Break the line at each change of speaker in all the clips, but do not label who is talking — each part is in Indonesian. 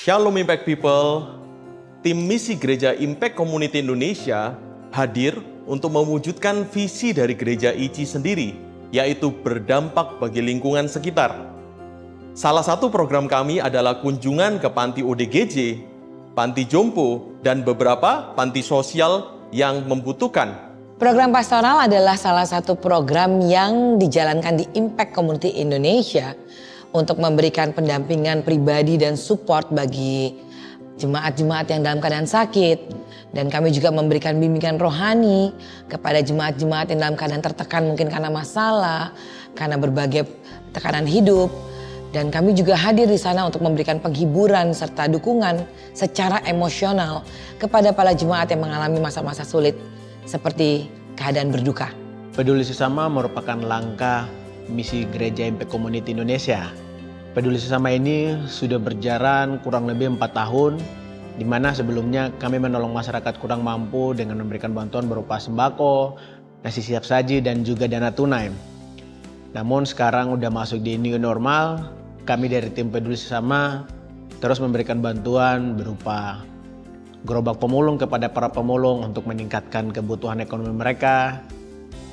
Shalom Impact People, tim misi Gereja Impact Community Indonesia hadir untuk mewujudkan visi dari Gereja ICI sendiri, yaitu berdampak bagi lingkungan sekitar. Salah satu program kami adalah kunjungan ke panti ODGJ, panti jompo, dan beberapa panti sosial yang membutuhkan.
Program pastoral adalah salah satu program yang dijalankan di Impact Community Indonesia untuk memberikan pendampingan pribadi dan support bagi jemaat-jemaat yang dalam keadaan sakit. Dan kami juga memberikan bimbingan rohani kepada jemaat-jemaat yang dalam keadaan tertekan mungkin karena masalah, karena berbagai tekanan hidup. Dan kami juga hadir di sana untuk memberikan penghiburan serta dukungan secara emosional kepada para jemaat yang mengalami masa-masa sulit seperti keadaan berduka.
Peduli Sesama merupakan langkah misi Gereja Impact Community Indonesia. Peduli Sesama ini sudah berjalan kurang lebih 4 tahun, di mana sebelumnya kami menolong masyarakat kurang mampu dengan memberikan bantuan berupa sembako, nasi siap saji, dan juga dana tunai. Namun sekarang udah masuk di new normal, kami dari tim Peduli Sesama terus memberikan bantuan berupa gerobak pemulung kepada para pemulung untuk meningkatkan kebutuhan ekonomi mereka.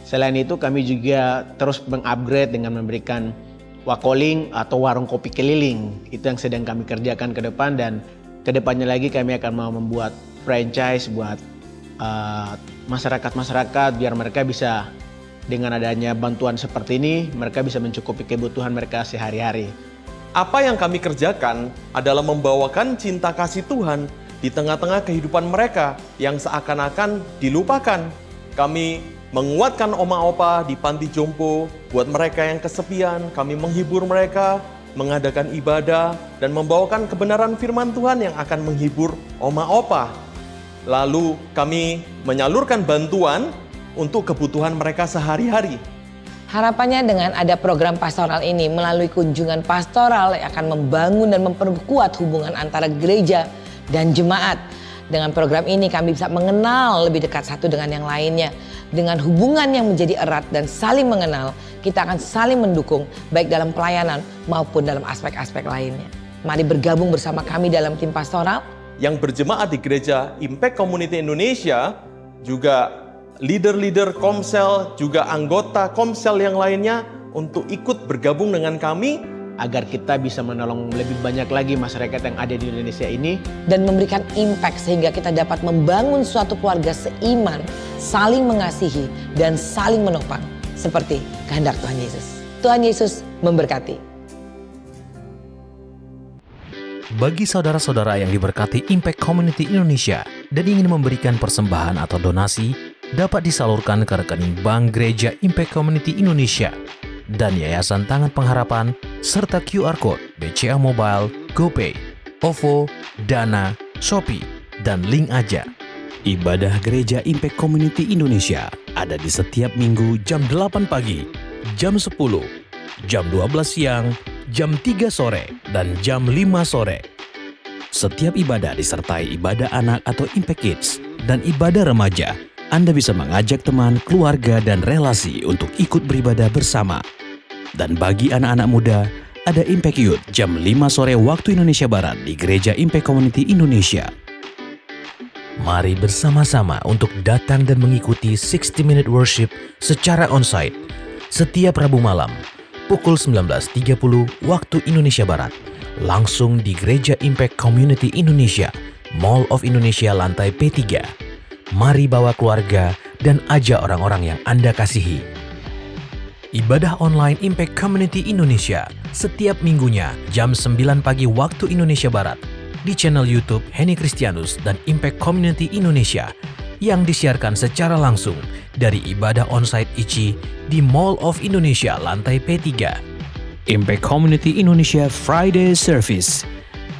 Selain itu kami juga terus mengupgrade dengan memberikan wakoling atau warung kopi keliling. Itu yang sedang kami kerjakan ke depan, dan ke depannya lagi kami akan mau membuat franchise buat masyarakat-masyarakat biar mereka bisa dengan adanya bantuan seperti ini mereka bisa mencukupi kebutuhan mereka sehari-hari.
Apa yang kami kerjakan adalah membawakan cinta kasih Tuhan di tengah-tengah kehidupan mereka yang seakan-akan dilupakan. Kami menguatkan oma-opa di panti jompo, buat mereka yang kesepian, kami menghibur mereka, mengadakan ibadah, dan membawakan kebenaran firman Tuhan yang akan menghibur oma-opa. Lalu kami menyalurkan bantuan untuk kebutuhan mereka sehari-hari.
Harapannya dengan ada program pastoral ini melalui kunjungan pastoral yang akan membangun dan memperkuat hubungan antara gereja dan jemaat. Dengan program ini kami bisa mengenal lebih dekat satu dengan yang lainnya. Dengan hubungan yang menjadi erat dan saling mengenal, kita akan saling mendukung baik dalam pelayanan maupun dalam aspek-aspek lainnya. Mari bergabung bersama kami dalam tim pastoral
yang berjemaat di Gereja Impact Community Indonesia, juga leader-leader Komsel, juga anggota Komsel yang lainnya untuk ikut bergabung dengan kami
agar kita bisa menolong lebih banyak lagi masyarakat yang ada di Indonesia ini
dan memberikan impact sehingga kita dapat membangun suatu keluarga seiman, saling mengasihi dan saling menopang seperti kehendak Tuhan Yesus. Tuhan Yesus memberkati.
Bagi saudara-saudara yang diberkati Impact Community Indonesia dan ingin memberikan persembahan atau donasi, dapat disalurkan ke rekening Bank Gereja Impact Community Indonesia dan Yayasan Tangan Pengharapan serta QR Code BCA Mobile, GoPay, OVO, Dana, Shopee, dan Link Aja.
Ibadah Gereja Impact Community Indonesia ada di setiap minggu jam 8 pagi, jam 10, jam 12 siang, jam 3 sore, dan jam 5 sore. Setiap ibadah disertai ibadah anak atau Impact Kids dan ibadah remaja. Anda bisa mengajak teman, keluarga, dan relasi untuk ikut beribadah bersama. Dan bagi anak-anak muda, ada Impact Youth jam 5 sore waktu Indonesia Barat di Gereja Impact Community Indonesia.
Mari bersama-sama untuk datang dan mengikuti 60-minute worship secara onsite setiap Rabu malam pukul 19.30 waktu Indonesia Barat, langsung di Gereja Impact Community Indonesia, Mall of Indonesia lantai P3. Mari bawa keluarga dan ajak orang-orang yang Anda kasihi. Ibadah online Impact Community Indonesia setiap minggunya jam 9 pagi waktu Indonesia Barat di channel YouTube Henny Kristianus dan Impact Community Indonesia yang disiarkan secara langsung dari ibadah onsite ICI di Mall of Indonesia lantai P3.
Impact Community Indonesia Friday Service.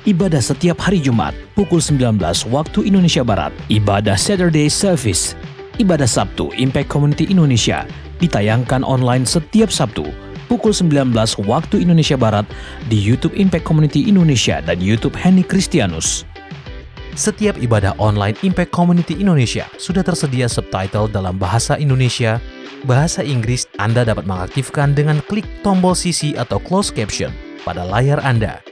Ibadah setiap hari Jumat pukul 19 waktu Indonesia Barat. Ibadah Saturday Service. Ibadah Sabtu Impact Community Indonesia ditayangkan online setiap Sabtu pukul 19 waktu Indonesia Barat di YouTube Impact Community Indonesia dan YouTube Henny Kristianus.
Setiap ibadah online Impact Community Indonesia sudah tersedia subtitle dalam bahasa Indonesia, bahasa Inggris. Anda dapat mengaktifkan dengan klik tombol CC atau closed caption pada layar Anda.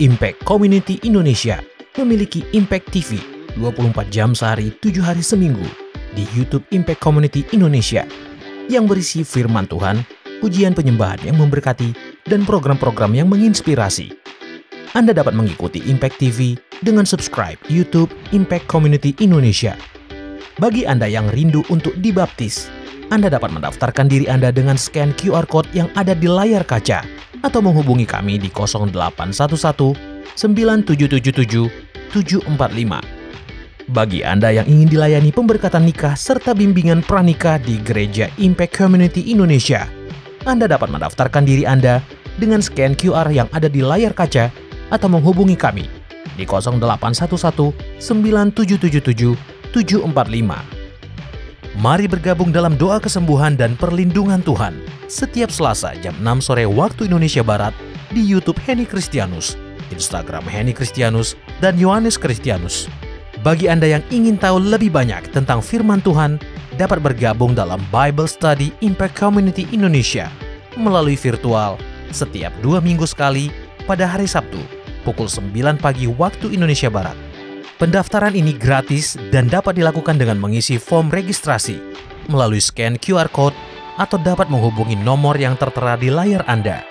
Impact Community Indonesia memiliki Impact TV 24 jam sehari 7 hari seminggu di YouTube Impact Community Indonesia yang berisi firman Tuhan, pujian penyembahan yang memberkati, dan program-program yang menginspirasi. Anda dapat mengikuti Impact TV dengan subscribe YouTube Impact Community Indonesia. Bagi Anda yang rindu untuk dibaptis, Anda dapat mendaftarkan diri Anda dengan scan QR Code yang ada di layar kaca atau menghubungi kami di 0811 9777 745. Bagi Anda yang ingin dilayani pemberkatan nikah serta bimbingan pranikah di Gereja Impact Community Indonesia, Anda dapat mendaftarkan diri Anda dengan scan QR yang ada di layar kaca atau menghubungi kami di 0811 9777 745. Mari bergabung dalam doa kesembuhan dan perlindungan Tuhan setiap Selasa jam 6 sore waktu Indonesia Barat di YouTube Henny Kristianus, Instagram Henny Kristianus, dan Yohanes Kristianus. Bagi Anda yang ingin tahu lebih banyak tentang firman Tuhan, dapat bergabung dalam Bible Study Impact Community Indonesia melalui virtual setiap 2 minggu sekali pada hari Sabtu pukul 9 pagi waktu Indonesia Barat. Pendaftaran ini gratis dan dapat dilakukan dengan mengisi form registrasi melalui scan QR Code atau dapat menghubungi nomor yang tertera di layar Anda.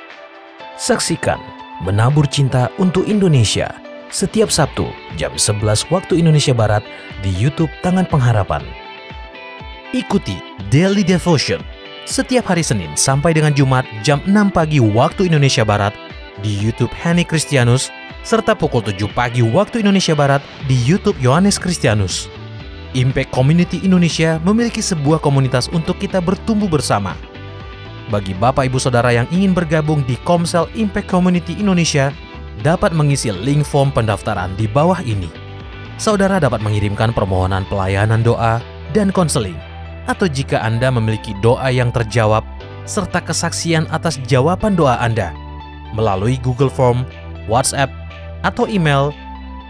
Saksikan Menabur Cinta untuk Indonesia setiap Sabtu jam 11 waktu Indonesia Barat di YouTube Tangan Pengharapan. Ikuti Daily Devotion setiap hari Senin sampai dengan Jumat jam 6 pagi waktu Indonesia Barat di YouTube Henny Kristianus serta pukul 7 pagi waktu Indonesia Barat di YouTube Yohanes Kristianus. Impact Community Indonesia memiliki sebuah komunitas untuk kita bertumbuh bersama. Bagi Bapak Ibu Saudara yang ingin bergabung di Komsel Impact Community Indonesia, dapat mengisi link form pendaftaran di bawah ini. Saudara dapat mengirimkan permohonan pelayanan doa dan konseling, atau jika Anda memiliki doa yang terjawab, serta kesaksian atas jawaban doa Anda, melalui Google Form, WhatsApp, atau email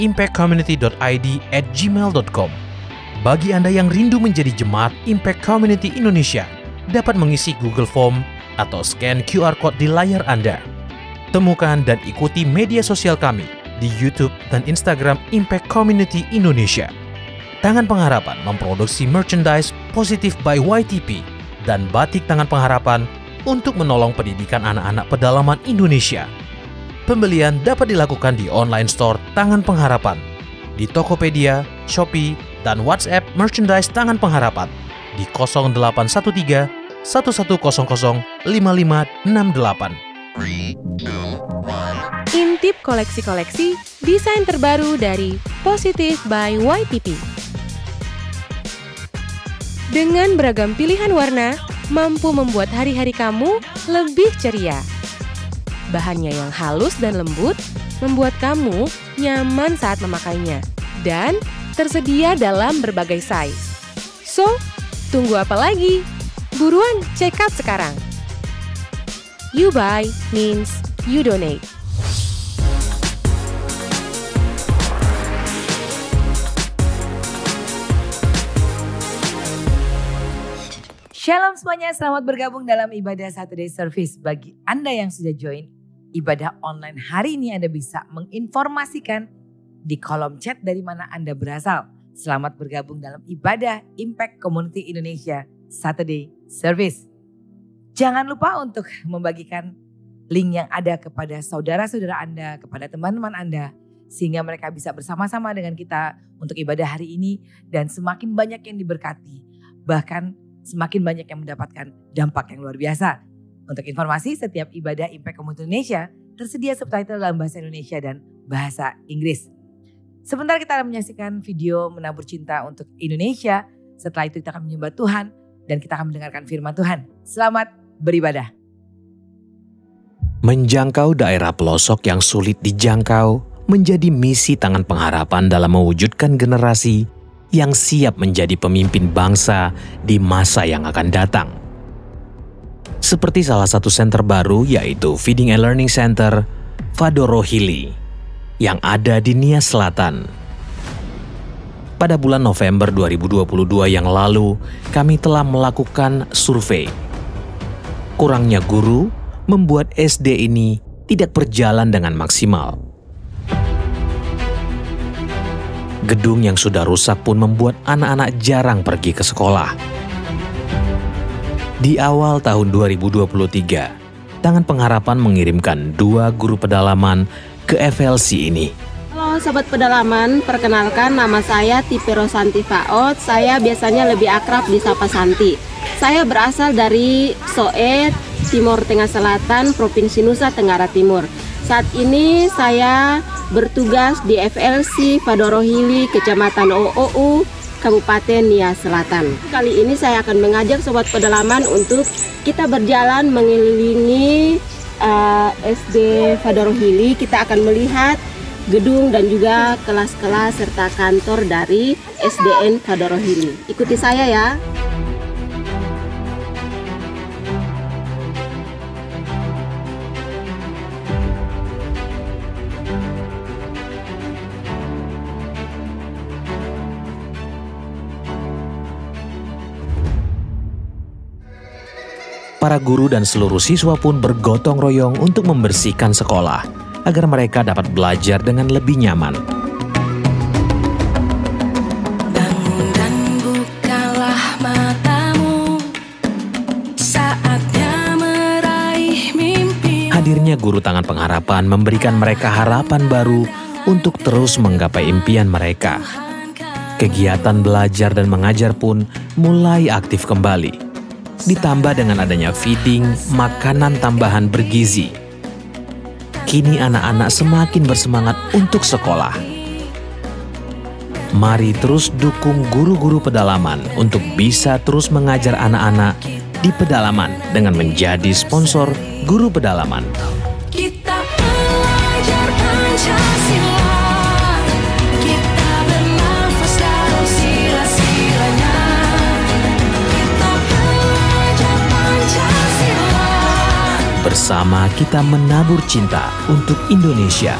impactcommunity.id@gmail.com. Bagi Anda yang rindu menjadi jemaat Impact Community Indonesia, dapat mengisi Google Form atau scan QR Code di layar Anda. Temukan dan ikuti media sosial kami di YouTube dan Instagram Impact Community Indonesia. Tangan Pengharapan memproduksi merchandise Positive by YTP dan batik Tangan Pengharapan untuk menolong pendidikan anak-anak pedalaman Indonesia. Pembelian dapat dilakukan di online store Tangan Pengharapan, di Tokopedia, Shopee, dan WhatsApp merchandise Tangan Pengharapan di 0813 1100 5568.
Intip koleksi-koleksi desain terbaru dari Positive by YTP. Dengan beragam pilihan warna, mampu membuat hari-hari kamu lebih ceria. Bahannya yang halus dan lembut membuat kamu nyaman saat memakainya dan tersedia dalam berbagai size. So, tunggu apa lagi? Buruan check out sekarang. You buy means you donate.
Shalom semuanya, selamat bergabung dalam ibadah Saturday Service. Bagi Anda yang sudah join ibadah online hari ini, Anda bisa menginformasikan di kolom chat dari mana Anda berasal. Selamat bergabung dalam ibadah Impact Community Indonesia Saturday Service. Jangan lupa untuk membagikan link yang ada kepada saudara-saudara Anda, kepada teman-teman Anda, sehingga mereka bisa bersama-sama dengan kita untuk ibadah hari ini dan semakin banyak yang diberkati, bahkan semakin banyak yang mendapatkan dampak yang luar biasa. Untuk informasi, setiap ibadah Impact Community Indonesia tersedia subtitle dalam bahasa Indonesia dan bahasa Inggris. Sebentar kita akan menyaksikan video Menabur Cinta untuk Indonesia. Setelah itu kita akan menyembah Tuhan dan kita akan mendengarkan firman Tuhan. Selamat beribadah.
Menjangkau daerah pelosok yang sulit dijangkau menjadi misi Tangan Pengharapan dalam mewujudkan generasi yang siap menjadi pemimpin bangsa di masa yang akan datang. Seperti salah satu center baru yaitu Feeding and Learning Center Fadorohili yang ada di Nias Selatan. Pada bulan November 2022 yang lalu, kami telah melakukan survei. Kurangnya guru membuat SD ini tidak berjalan dengan maksimal.
Gedung yang sudah rusak pun membuat anak-anak jarang pergi ke sekolah. Di awal tahun 2023, Tangan Pengharapan mengirimkan 2 guru pedalaman ke FLC ini.
Halo Sobat Pedalaman, perkenalkan nama saya Tipe Rosanti Faot. Saya biasanya lebih akrab disapa Santi. Saya berasal dari Soet, Timur Tengah Selatan, Provinsi Nusa Tenggara Timur. Saat ini saya bertugas di FLC Fadorohili, Kecamatan OOU, Kabupaten Nia Selatan. Kali ini saya akan mengajak Sobat Pedalaman untuk kita berjalan mengelilingi SD Fadorohili. Kita akan melihat gedung dan juga kelas-kelas serta kantor dari SDN Fadorohili. Ikuti saya ya.
Para guru dan seluruh siswa pun bergotong royong untuk membersihkan sekolah agar mereka dapat belajar dengan lebih nyaman.
Dan bukalah matamu, saatnya meraih mimpi.
Hadirnya guru Tangan Pengharapan memberikan mereka harapan baru untuk terus menggapai impian mereka. Kegiatan belajar dan mengajar pun mulai aktif kembali. Ditambah dengan adanya feeding, makanan tambahan bergizi. Kini anak-anak semakin bersemangat untuk sekolah. Mari terus dukung guru-guru pedalaman untuk bisa terus mengajar anak-anak di pedalaman dengan menjadi sponsor guru pedalaman.
Kita belajar Pancasila, kita bernafas dalam sila-silanya. Kita belajar Pancasila.
Bersama kita menabur cinta untuk Indonesia.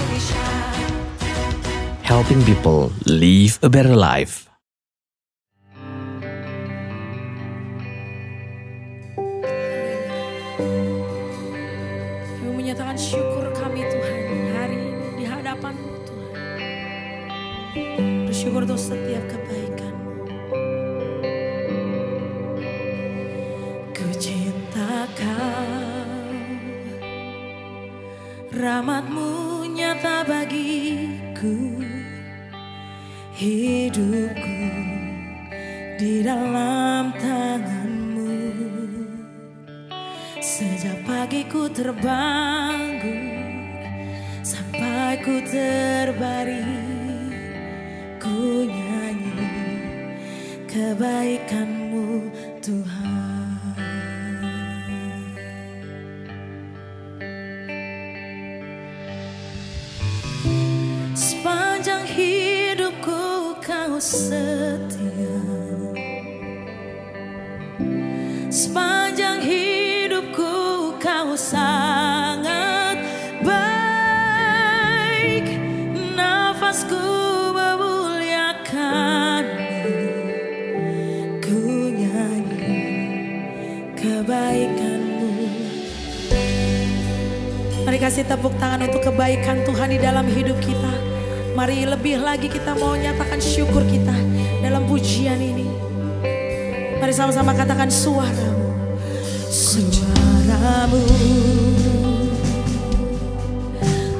Helping people live a better life.
Kami menyatakan syukur kami Tuhan hari ini di hadapan-Mu Tuhan. Bersyukur untuk setiap kebaikan-Mu. Ku cinta Kau, rahmat-Mu nyata bagiku. Hidupku di dalam tangan-Mu. Sejak pagi ku terbangun sampai ku terbaring, ku nyanyi kebaikan-Mu Tuhan. Sepanjang hidupku Kau setia, sepanjang hidupku Kau sangat baik. Nafasku memuliakan-Mu, ku nyanyi kebaikan-Mu. Mari kasih tepuk tangan untuk kebaikan Tuhan di dalam hidup kita. Mari lebih lagi kita mau nyatakan syukur kita dalam pujian ini. Mari sama-sama katakan suara-Mu. Suara-Mu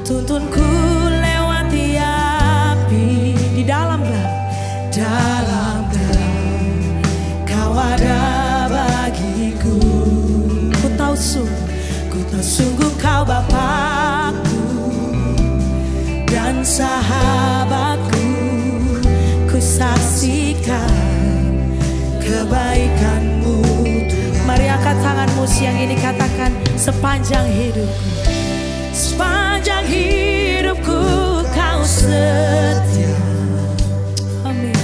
tuntunku lewati api. Di dalam gelap Kau ada bagiku. Ku tahu sungguh Kau Bapakku dan sahabatku. Ku saksikan kebaikan-Mu. Mari angkat tanganmu siang ini, katakan sepanjang hidupku, sepanjang hidupku Kau setia. Amin.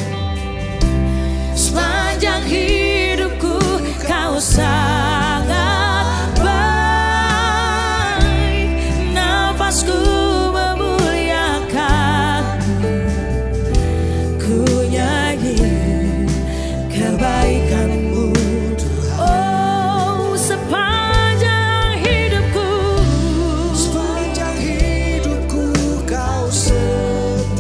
Sepanjang hidupku Kau sangat baik. Nafasku kebaikan-Mu. Oh, sepanjang hidupku, sepanjang hidupku Kau setia.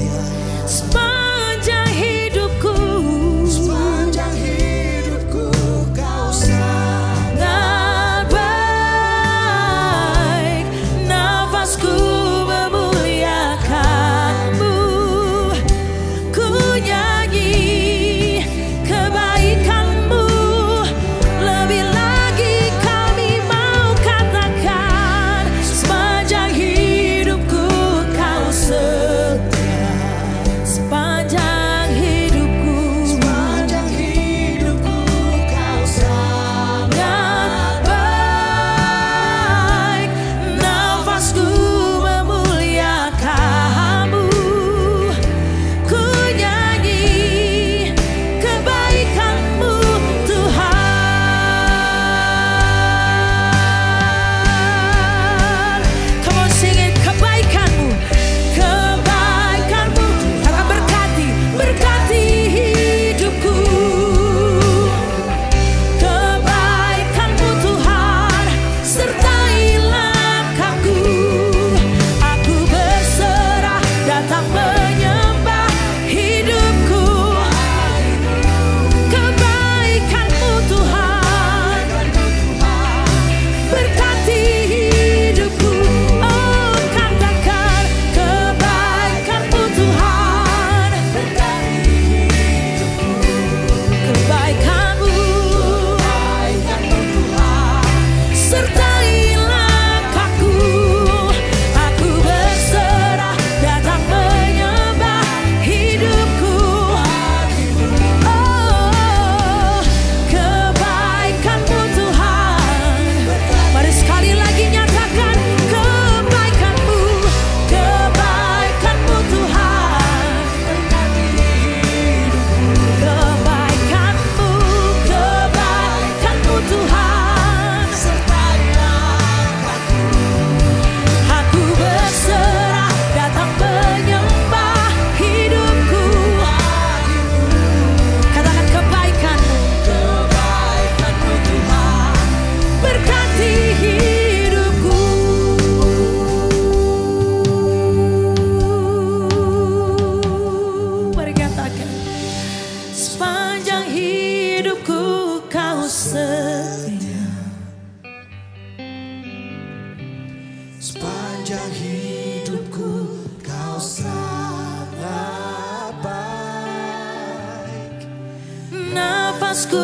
nafasku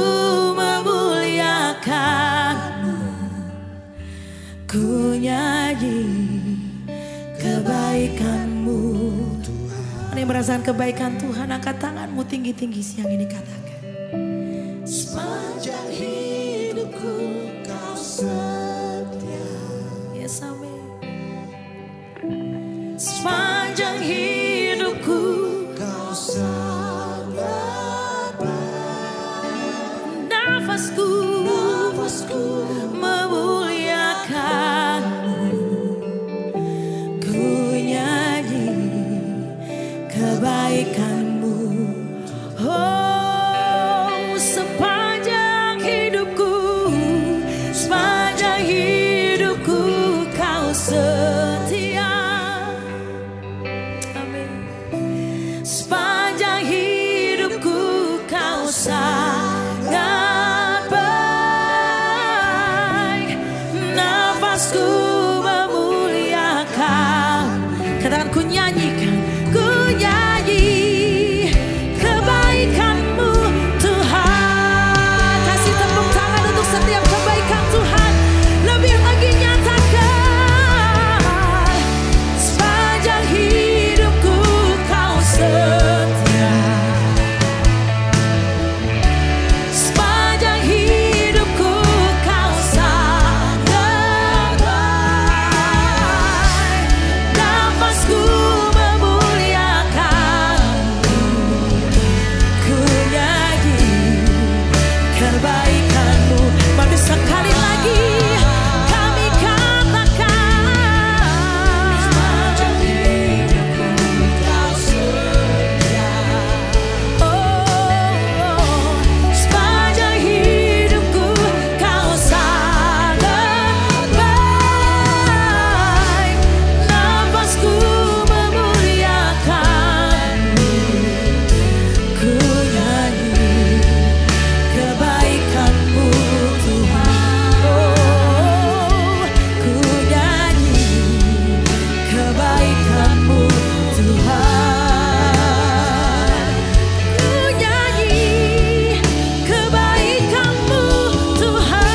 memuliakan-Mu. Ku nyanyi kebaikan-Mu. Ada yang merasakan kebaikan Tuhan, angkat tanganmu tinggi-tinggi siang ini, katakan. Sepanjang hidupku Kau setia. Yes, amin. Sepanjang hidupku Kau sangat baik. Nafasku memuliakan-Mu. Ku nyanyi kebaikan-Mu. Oh, sepanjang hidupku Kau setia. Amin. Sepanjang hidupku Kau sangat baik. Nafasku memuliakan. Katakan, ku nyanyikan, ku nyanyi kebaikan-Mu Tuhan. Kasih tepuk tangan untuk setiap kebaikan Tuhan. Lebih lagi nyatakan, sepanjang hidupku Kau setia. Sepanjang hidupku Kau sangat baik. Nafasku memuliakan-Mu. Ku nyanyi kebaikan-Mu. Mari sekali lagi kami katakan, sepanjang hidupku Kau setia. Oh, sepanjang hidupku Kau sangat baik. Nafasku memuliakan-Mu. Ku nyanyi kebaikan-Mu Tuhan. Oh, ku nyanyi kebaikan-Mu Tuhan. Ku nyanyi kebaikan-Mu Tuhan.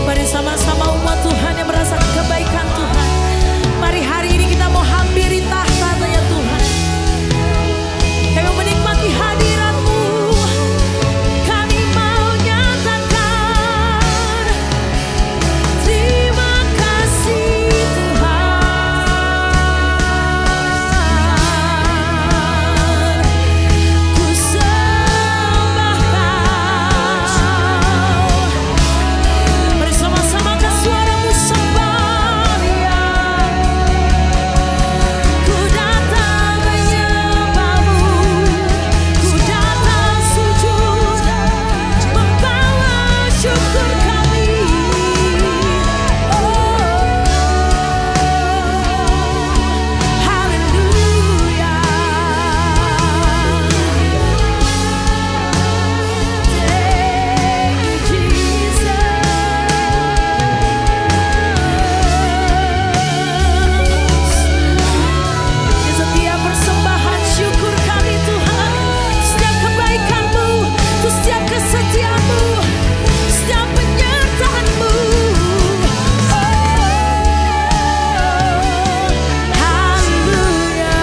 Mari sama-sama umat Tuhan yang merasakan kebaikan Tuhan. Mari hari ini kita mau hampiri tahta-Nya Tuhan. Kami mau menikmati hadirat-Mu. Kami mau nyatakan terima kasih Tuhan. Ku sembah Kau. Mari sama-sama angkat suaramu sembah Dia. Ku datang menyembah-Mu. Ku datang sujud membawa syukur kami. Oh, haleluya. Thank you, Jesus. Di setiap persembahan syukur kami Tuhan, setiap kebaikan-Mu, setiap kesetiaan-Mu, setiap penyertaan-Mu. Haleluya.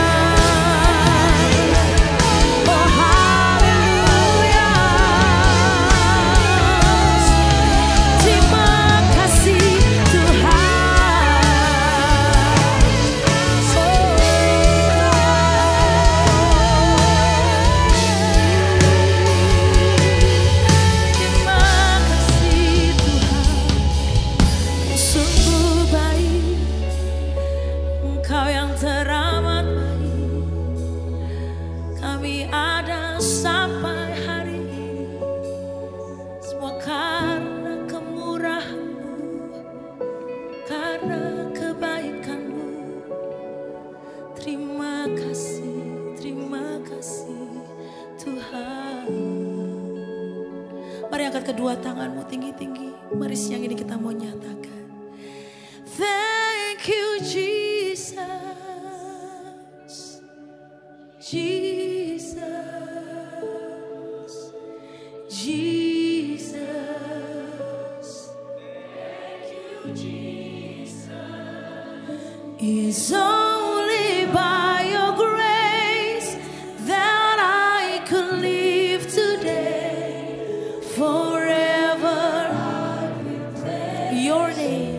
Oh, haleluya. Terima kasih Terima kasih Tuhan. Sungguh baik, Engkau yang teramat baik. Kami ada sampai hari ini, semua karena kemurahan-Mu, karena kebaikan-Mu. Terima kasih Tuhan. Mari angkat kedua tanganmu tinggi-tinggi. Mari siang ini kita mau nyatakan, Thank you, Jesus. Jesus. Jesus. Thank you, Jesus. It's only by your grace that I could live today. Forever I will praise your name.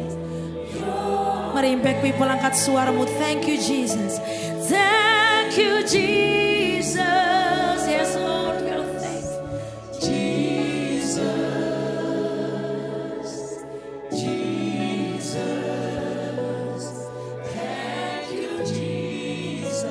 Mari Impact People angkat suaramu. Thank you Jesus. Thank you Jesus. Yes Lord, we are thankful. Jesus. Jesus. Thank you Jesus.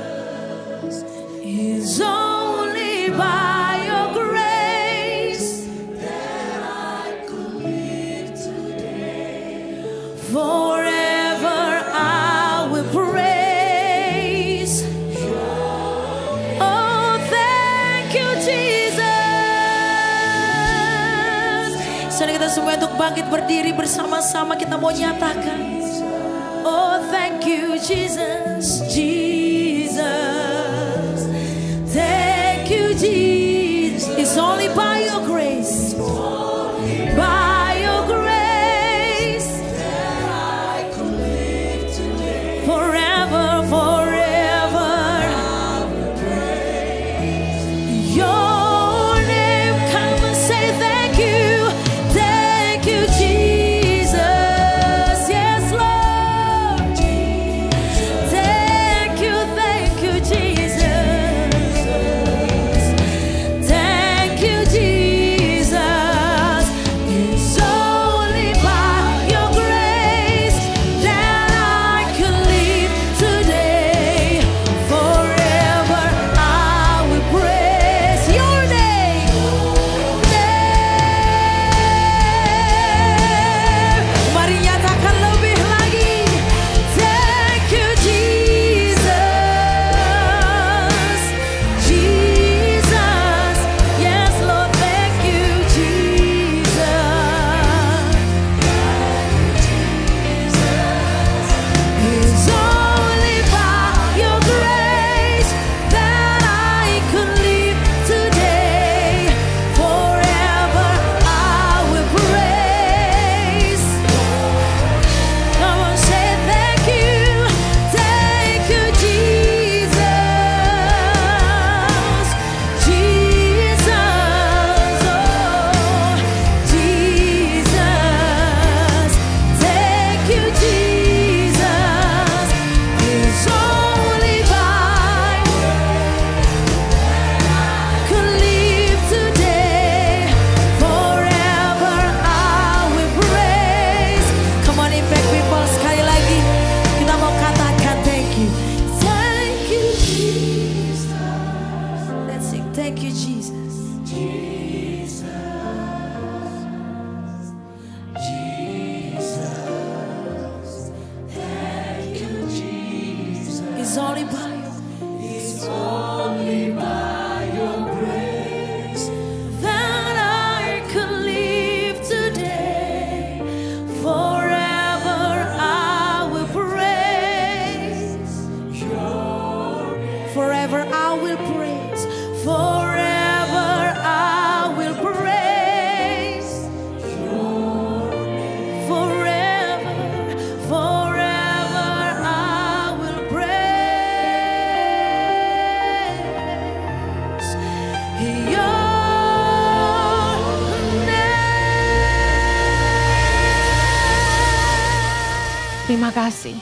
It's only by your grace that I could live today. Forever I will praise. Oh, thank you Jesus. Saudara kita semua untuk bangkit berdiri bersama-sama, kita mau nyatakan. Oh, thank you Jesus. Jesus. Thank you Jesus. It's only by your grace. By your grace. Forever, forever, I will praise your name. Come and say thank you Jesus. Yes, Lord. Thank you, Jesus. Thank you, Jesus. It's only by your grace that I can live today. Forever I will praise your name. Mari nyatakan lebih lagi. Thank you Jesus. Jesus. Yes Lord, thank you Jesus. It's only by your grace that I could live today. Forever I will praise. Come on, say thank you Jesus. Jesus, oh Jesus. Thank you Jesus. It's only by could live today. Forever I will praise. Come on Impact People, sekali lagi kita mau katakan thank you. Thank you Jesus. Let's sing thank you Jesus. Jesus. Jesus. Thank you Jesus. It's only by your grace that I could live today. Forever I will praise your name. Forever I will praise. Forever I will praise your name. Forever, forever I will praise your name.
Terima kasih.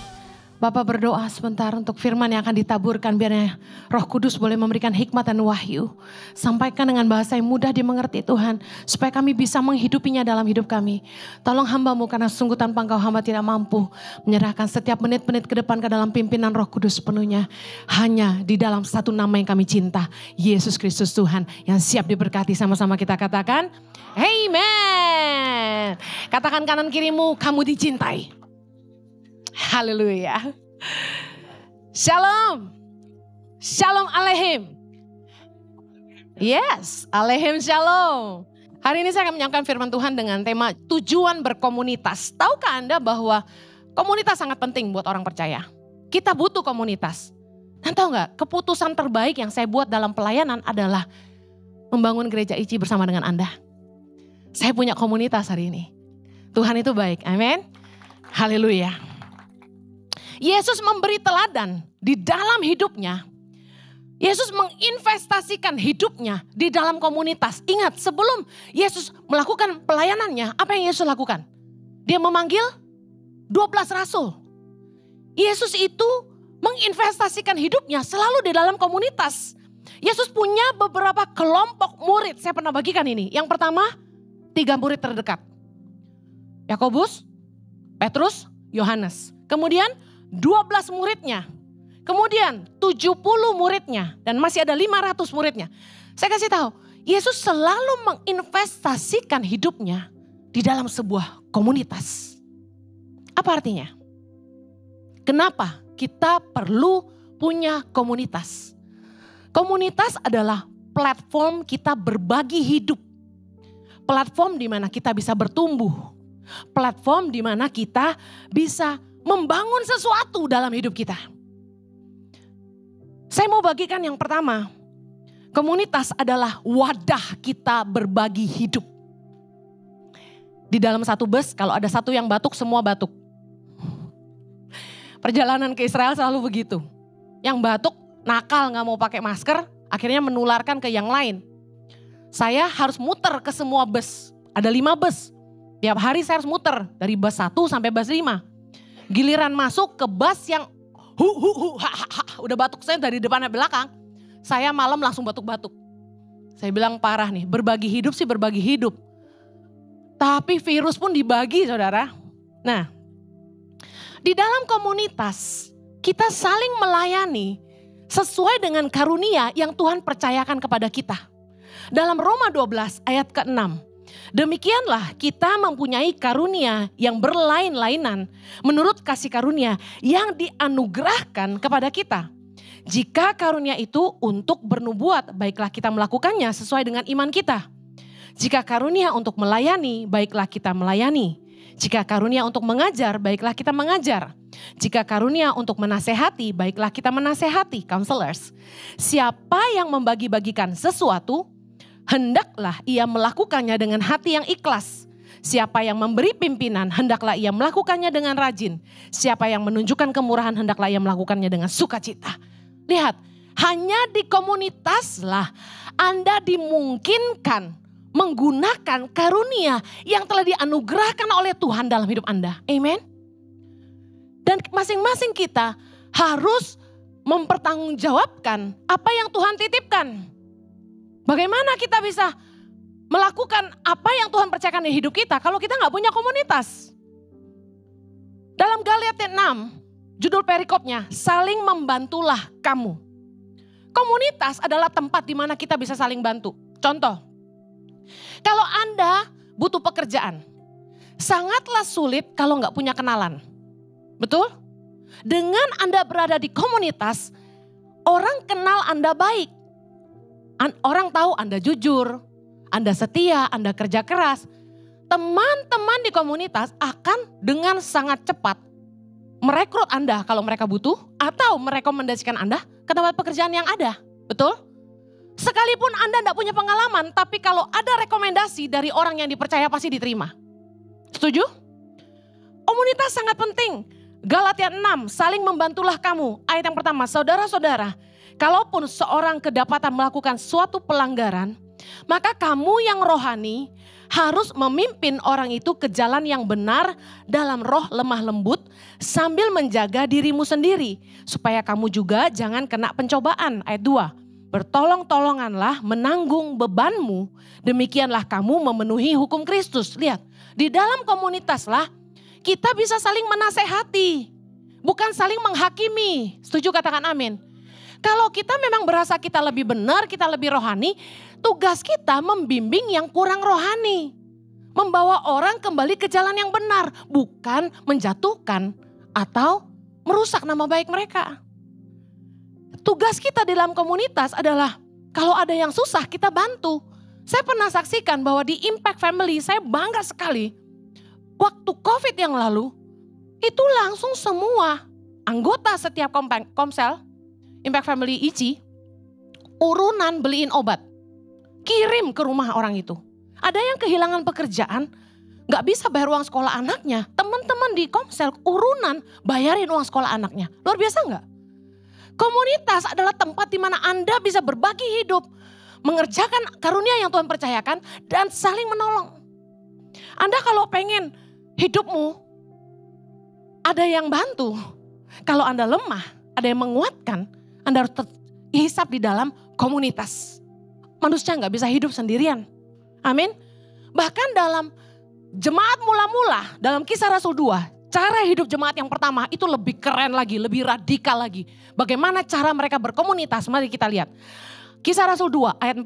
Bapak berdoa sebentar untuk firman yang akan ditaburkan, biar Roh Kudus boleh memberikan hikmat dan wahyu. Sampaikan dengan bahasa yang mudah dimengerti Tuhan, supaya kami bisa menghidupinya dalam hidup kami. Tolong hamba-Mu, karena sungguh tanpa Engkau hamba tidak mampu menyerahkan setiap menit-menit ke depan ke dalam pimpinan Roh Kudus sepenuhnya. Hanya di dalam satu nama yang kami cinta, Yesus Kristus Tuhan, yang siap diberkati. Sama-sama kita katakan, Amen. Katakan kanan kirimu, kamu dicintai. Haleluya. Shalom. Shalom Aleihim. Yes, Aleihim Shalom. Hari ini saya akan menyampaikan firman Tuhan dengan tema tujuan berkomunitas. Tahukah Anda bahwa
Komunitas sangat penting buat orang percaya. Kita butuh komunitas. Dan tahu nggak, keputusan terbaik yang saya buat dalam pelayanan adalah membangun gereja ICI bersama dengan Anda. Saya punya komunitas hari ini. Tuhan itu baik, amin. Haleluya. Yesus memberi teladan di dalam hidupnya. Yesus menginvestasikan hidupnya di dalam komunitas. Ingat, sebelum Yesus melakukan pelayanannya, apa yang Yesus lakukan? Dia memanggil 12 rasul. Yesus itu menginvestasikan hidupnya selalu di dalam komunitas. Yesus punya beberapa kelompok murid. Saya pernah bagikan ini. Yang pertama, 3 murid terdekat. Yakobus, Petrus, Yohanes. Kemudian 12 muridnya. Kemudian 70 muridnya. Dan masih ada 500 muridnya. Saya kasih tahu, Yesus selalu menginvestasikan hidupnya di dalam sebuah komunitas. Apa artinya? Kenapa kita perlu punya komunitas? Komunitas adalah platform kita berbagi hidup. Platform di mana kita bisa bertumbuh. Platform di mana kita bisa membangun sesuatu dalam hidup kita. Saya mau bagikan yang pertama. Komunitas adalah wadah kita berbagi hidup. Di dalam satu bus, kalau ada satu yang batuk, semua batuk. Perjalanan ke Israel selalu begitu. Yang batuk, nakal gak mau pakai masker, akhirnya menularkan ke yang lain. Saya harus muter ke semua bus. Ada 5 bus. Tiap hari saya harus muter dari bus 1 sampai bus 5. Giliran masuk ke bus yang udah batuk saya dari depan sampai belakang. Saya malam langsung batuk-batuk. Saya bilang parah nih, berbagi hidup sih berbagi hidup. Tapi virus pun dibagi, saudara. Nah, di dalam komunitas kita saling melayani sesuai dengan karunia yang Tuhan percayakan kepada kita. Dalam Roma 12 ayat ke-6. Demikianlah kita mempunyai karunia yang berlain-lainan menurut kasih karunia yang dianugerahkan kepada kita. Jika karunia itu untuk bernubuat, baiklah kita melakukannya sesuai dengan iman kita. Jika karunia untuk melayani, baiklah kita melayani. Jika karunia untuk mengajar, baiklah kita mengajar. Jika karunia untuk menasehati, baiklah kita menasehati, counselors. Siapa yang membagi-bagikan sesuatu, hendaklah ia melakukannya dengan hati yang ikhlas. Siapa yang memberi pimpinan, hendaklah ia melakukannya dengan rajin. Siapa yang menunjukkan kemurahan, hendaklah ia melakukannya dengan sukacita. Lihat, hanya di komunitaslah Anda dimungkinkan menggunakan karunia yang telah dianugerahkan oleh Tuhan dalam hidup Anda. Amen. Dan masing-masing kita harus mempertanggungjawabkan apa yang Tuhan titipkan. Bagaimana kita bisa melakukan apa yang Tuhan percayakan di hidup kita kalau kita gak punya komunitas? Dalam Galatia 6, judul perikopnya, saling membantulah kamu. Komunitas adalah tempat di mana kita bisa saling bantu. Contoh, kalau Anda butuh pekerjaan, sangatlah sulit kalau gak punya kenalan. Betul? Dengan Anda berada di komunitas, orang kenal Anda baik. Orang tahu Anda jujur, Anda setia, Anda kerja keras. Teman-teman di komunitas akan dengan sangat cepat merekrut Anda kalau mereka butuh atau merekomendasikan Anda ke tempat pekerjaan yang ada. Betul? Sekalipun Anda tidak punya pengalaman, tapi kalau ada rekomendasi dari orang yang dipercaya pasti diterima. Setuju? Komunitas sangat penting. Galatia 6, saling membantulah kamu. Ayat yang pertama, saudara-saudara, kalaupun seorang kedapatan melakukan suatu pelanggaran, maka kamu yang rohani harus memimpin orang itu ke jalan yang benar dalam roh lemah lembut sambil menjaga dirimu sendiri. Supaya kamu juga jangan kena pencobaan. Ayat 2, bertolong-tolonganlah menanggung bebanmu, demikianlah kamu memenuhi hukum Kristus. Lihat, di dalam komunitaslah kita bisa saling menasehati, bukan saling menghakimi. Setuju, katakan amin. Kalau kita memang berasa kita lebih benar, kita lebih rohani, tugas kita membimbing yang kurang rohani. Membawa orang kembali ke jalan yang benar, bukan menjatuhkan atau merusak nama baik mereka. Tugas kita di dalam komunitas adalah kalau ada yang susah kita bantu. Saya pernah saksikan bahwa di Impact Family saya bangga sekali. Waktu COVID yang lalu, itu langsung semua anggota setiap komsel, Impact Family ICI, urunan beliin obat. Kirim ke rumah orang itu. Ada yang kehilangan pekerjaan, gak bisa bayar uang sekolah anaknya. Teman-teman di komsel urunan bayarin uang sekolah anaknya. Luar biasa gak? Komunitas adalah tempat di mana Anda bisa berbagi hidup, mengerjakan karunia yang Tuhan percayakan, dan saling menolong. Anda kalau pengen hidupmu ada yang bantu, kalau Anda lemah, ada yang menguatkan, Anda harus terhisap di dalam komunitas. Manusia gak bisa hidup sendirian. Amin. Bahkan dalam jemaat mula-mula, dalam Kisah Rasul 2, cara hidup jemaat yang pertama itu lebih keren lagi, lebih radikal lagi. Bagaimana cara mereka berkomunitas, mari kita lihat. Kisah Rasul 2 ayat 41,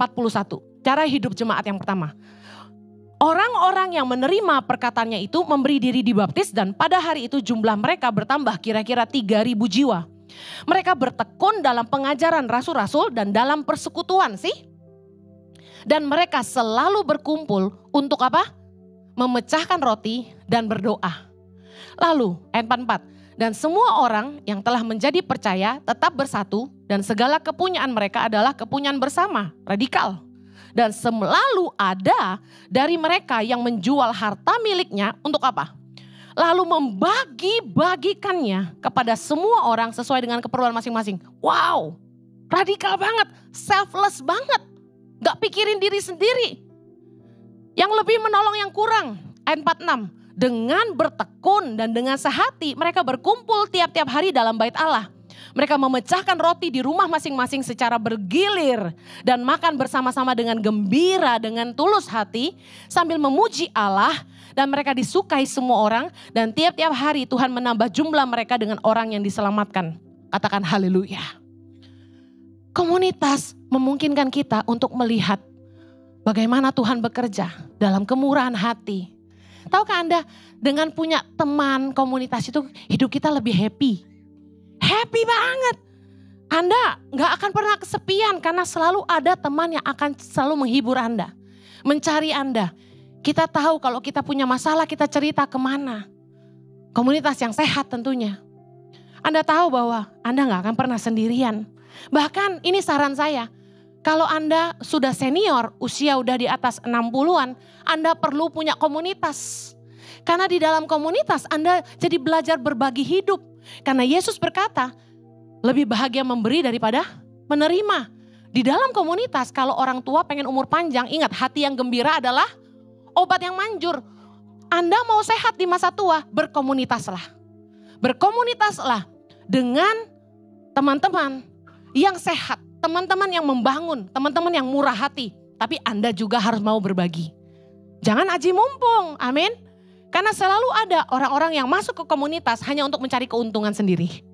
cara hidup jemaat yang pertama. Orang-orang yang menerima perkataannya itu memberi diri dibaptis dan pada hari itu jumlah mereka bertambah kira-kira 3.000 jiwa. Mereka bertekun dalam pengajaran rasul-rasul dan dalam persekutuan sih. Dan mereka selalu berkumpul untuk apa? Memecahkan roti dan berdoa. Lalu ayat 44. Dan semua orang yang telah menjadi percaya tetap bersatu dan segala kepunyaan mereka adalah kepunyaan bersama. Radikal. Dan selalu ada dari mereka yang menjual harta miliknya untuk apa? Lalu membagi-bagikannya kepada semua orang sesuai dengan keperluan masing-masing. Wow, radikal banget, selfless banget. Gak pikirin diri sendiri. Yang lebih menolong yang kurang. Ayat 46. Dengan bertekun dan dengan sehati mereka berkumpul tiap-tiap hari dalam bait Allah. Mereka memecahkan roti di rumah masing-masing secara bergilir. Dan makan bersama-sama dengan gembira, dengan tulus hati. Sambil memuji Allah. Dan mereka disukai semua orang. Dan tiap-tiap hari Tuhan menambah jumlah mereka dengan orang yang diselamatkan. Katakan haleluya. Komunitas memungkinkan kita untuk melihat bagaimana Tuhan bekerja dalam kemurahan hati. Tahukah Anda, dengan punya teman komunitas itu hidup kita lebih happy. Happy banget. Anda gak akan pernah kesepian karena selalu ada teman yang akan selalu menghibur Anda. Mencari Anda. Kita tahu kalau kita punya masalah kita cerita kemana. Komunitas yang sehat tentunya. Anda tahu bahwa Anda gak akan pernah sendirian. Bahkan ini saran saya, kalau Anda sudah senior, usia udah di atas 60-an, Anda perlu punya komunitas. Karena di dalam komunitas Anda jadi belajar berbagi hidup. Karena Yesus berkata, lebih bahagia memberi daripada menerima. Di dalam komunitas kalau orang tua pengen umur panjang, ingat hati yang gembira adalah obat yang manjur. Anda mau sehat di masa tua, berkomunitaslah. Berkomunitaslah dengan teman-teman yang sehat, teman-teman yang membangun, teman-teman yang murah hati. Tapi Anda juga harus mau berbagi. Jangan aji mumpung, amin. Karena selalu ada orang-orang yang masuk ke komunitas hanya untuk mencari keuntungan sendiri.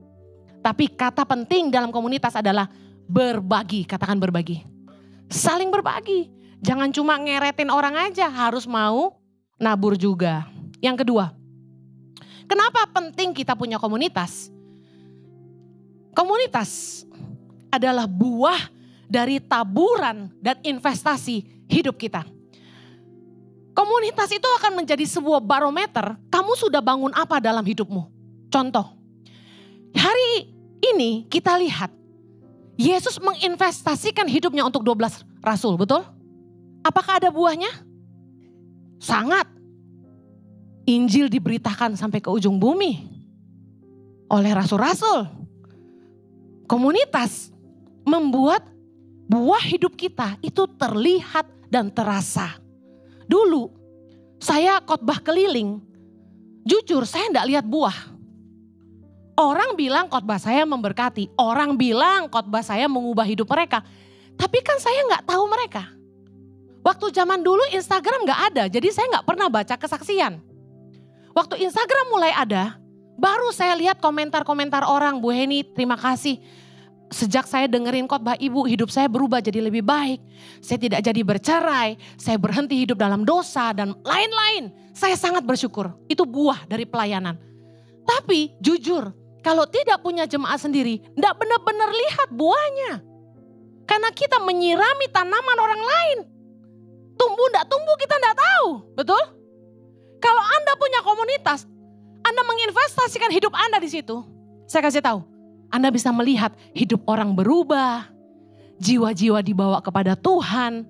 Tapi kata penting dalam komunitas adalah berbagi, katakan berbagi. Saling berbagi, jangan cuma ngeretin orang aja, harus mau nabur juga. Yang kedua, kenapa penting kita punya komunitas? Komunitas adalah buah dari taburan dan investasi hidup kita. Komunitas itu akan menjadi sebuah barometer, kamu sudah bangun apa dalam hidupmu. Contoh, hari ini kita lihat, Yesus menginvestasikan hidupnya untuk 12 rasul, betul? Apakah ada buahnya? Sangat. Injil diberitakan sampai ke ujung bumi oleh rasul-rasul. Komunitas membuat buah hidup kita itu terlihat dan terasa. Dulu saya khotbah keliling, jujur saya enggak lihat buah. Orang bilang khotbah saya memberkati, orang bilang khotbah saya mengubah hidup mereka. Tapi kan saya enggak tahu mereka. Waktu zaman dulu Instagram enggak ada, jadi saya enggak pernah baca kesaksian. Waktu Instagram mulai ada, baru saya lihat komentar-komentar orang, Bu Heni terima kasih. Sejak saya dengerin khotbah ibu, hidup saya berubah jadi lebih baik. Saya tidak jadi bercerai, saya berhenti hidup dalam dosa dan lain-lain. Saya sangat bersyukur, itu buah dari pelayanan. Tapi jujur, kalau tidak punya jemaat sendiri, tidak benar-benar lihat buahnya. Karena kita menyirami tanaman orang lain. Tumbuh tidak tumbuh kita tidak tahu, betul? Kalau Anda punya komunitas, Anda menginvestasikan hidup Anda di situ, saya kasih tahu, Anda bisa melihat hidup orang berubah, jiwa-jiwa dibawa kepada Tuhan,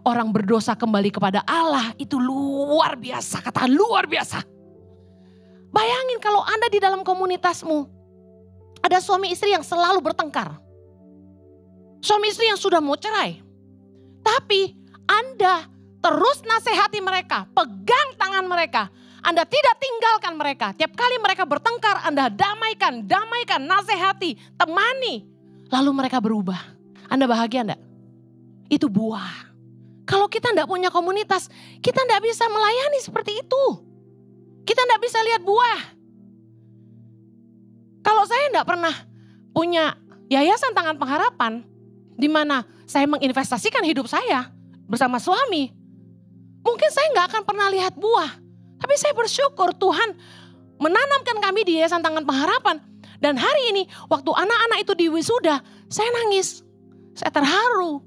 orang berdosa kembali kepada Allah. Itu luar biasa, kata luar biasa. Bayangin kalau Anda di dalam komunitasmu, ada suami istri yang selalu bertengkar. Suami istri yang sudah mau cerai. Tapi Anda terus nasihati mereka, pegang tangan mereka. Anda tidak tinggalkan mereka. Tiap kali mereka bertengkar, Anda damaikan, nasihati, temani. Lalu mereka berubah. Anda bahagia enggak? Itu buah. Kalau kita enggak punya komunitas, kita enggak bisa melayani seperti itu. Kita enggak bisa lihat buah. Kalau saya enggak pernah punya yayasan Tangan Pengharapan, di mana saya menginvestasikan hidup saya bersama suami, mungkin saya enggak akan pernah lihat buah. Tapi saya bersyukur Tuhan menanamkan kami di Yayasan Tangan Pengharapan. Dan hari ini waktu anak-anak itu di wisuda, saya nangis. Saya terharu.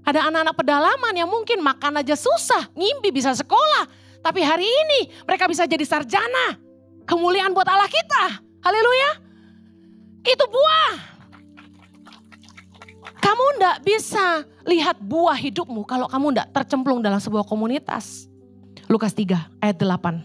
Ada anak-anak pedalaman yang mungkin makan aja susah, ngimpi bisa sekolah. Tapi hari ini mereka bisa jadi sarjana. Kemuliaan buat Allah kita. Haleluya. Itu buah. Kamu enggak bisa lihat buah hidupmu kalau kamu enggak tercemplung dalam sebuah komunitas. Lukas 3 ayat 8.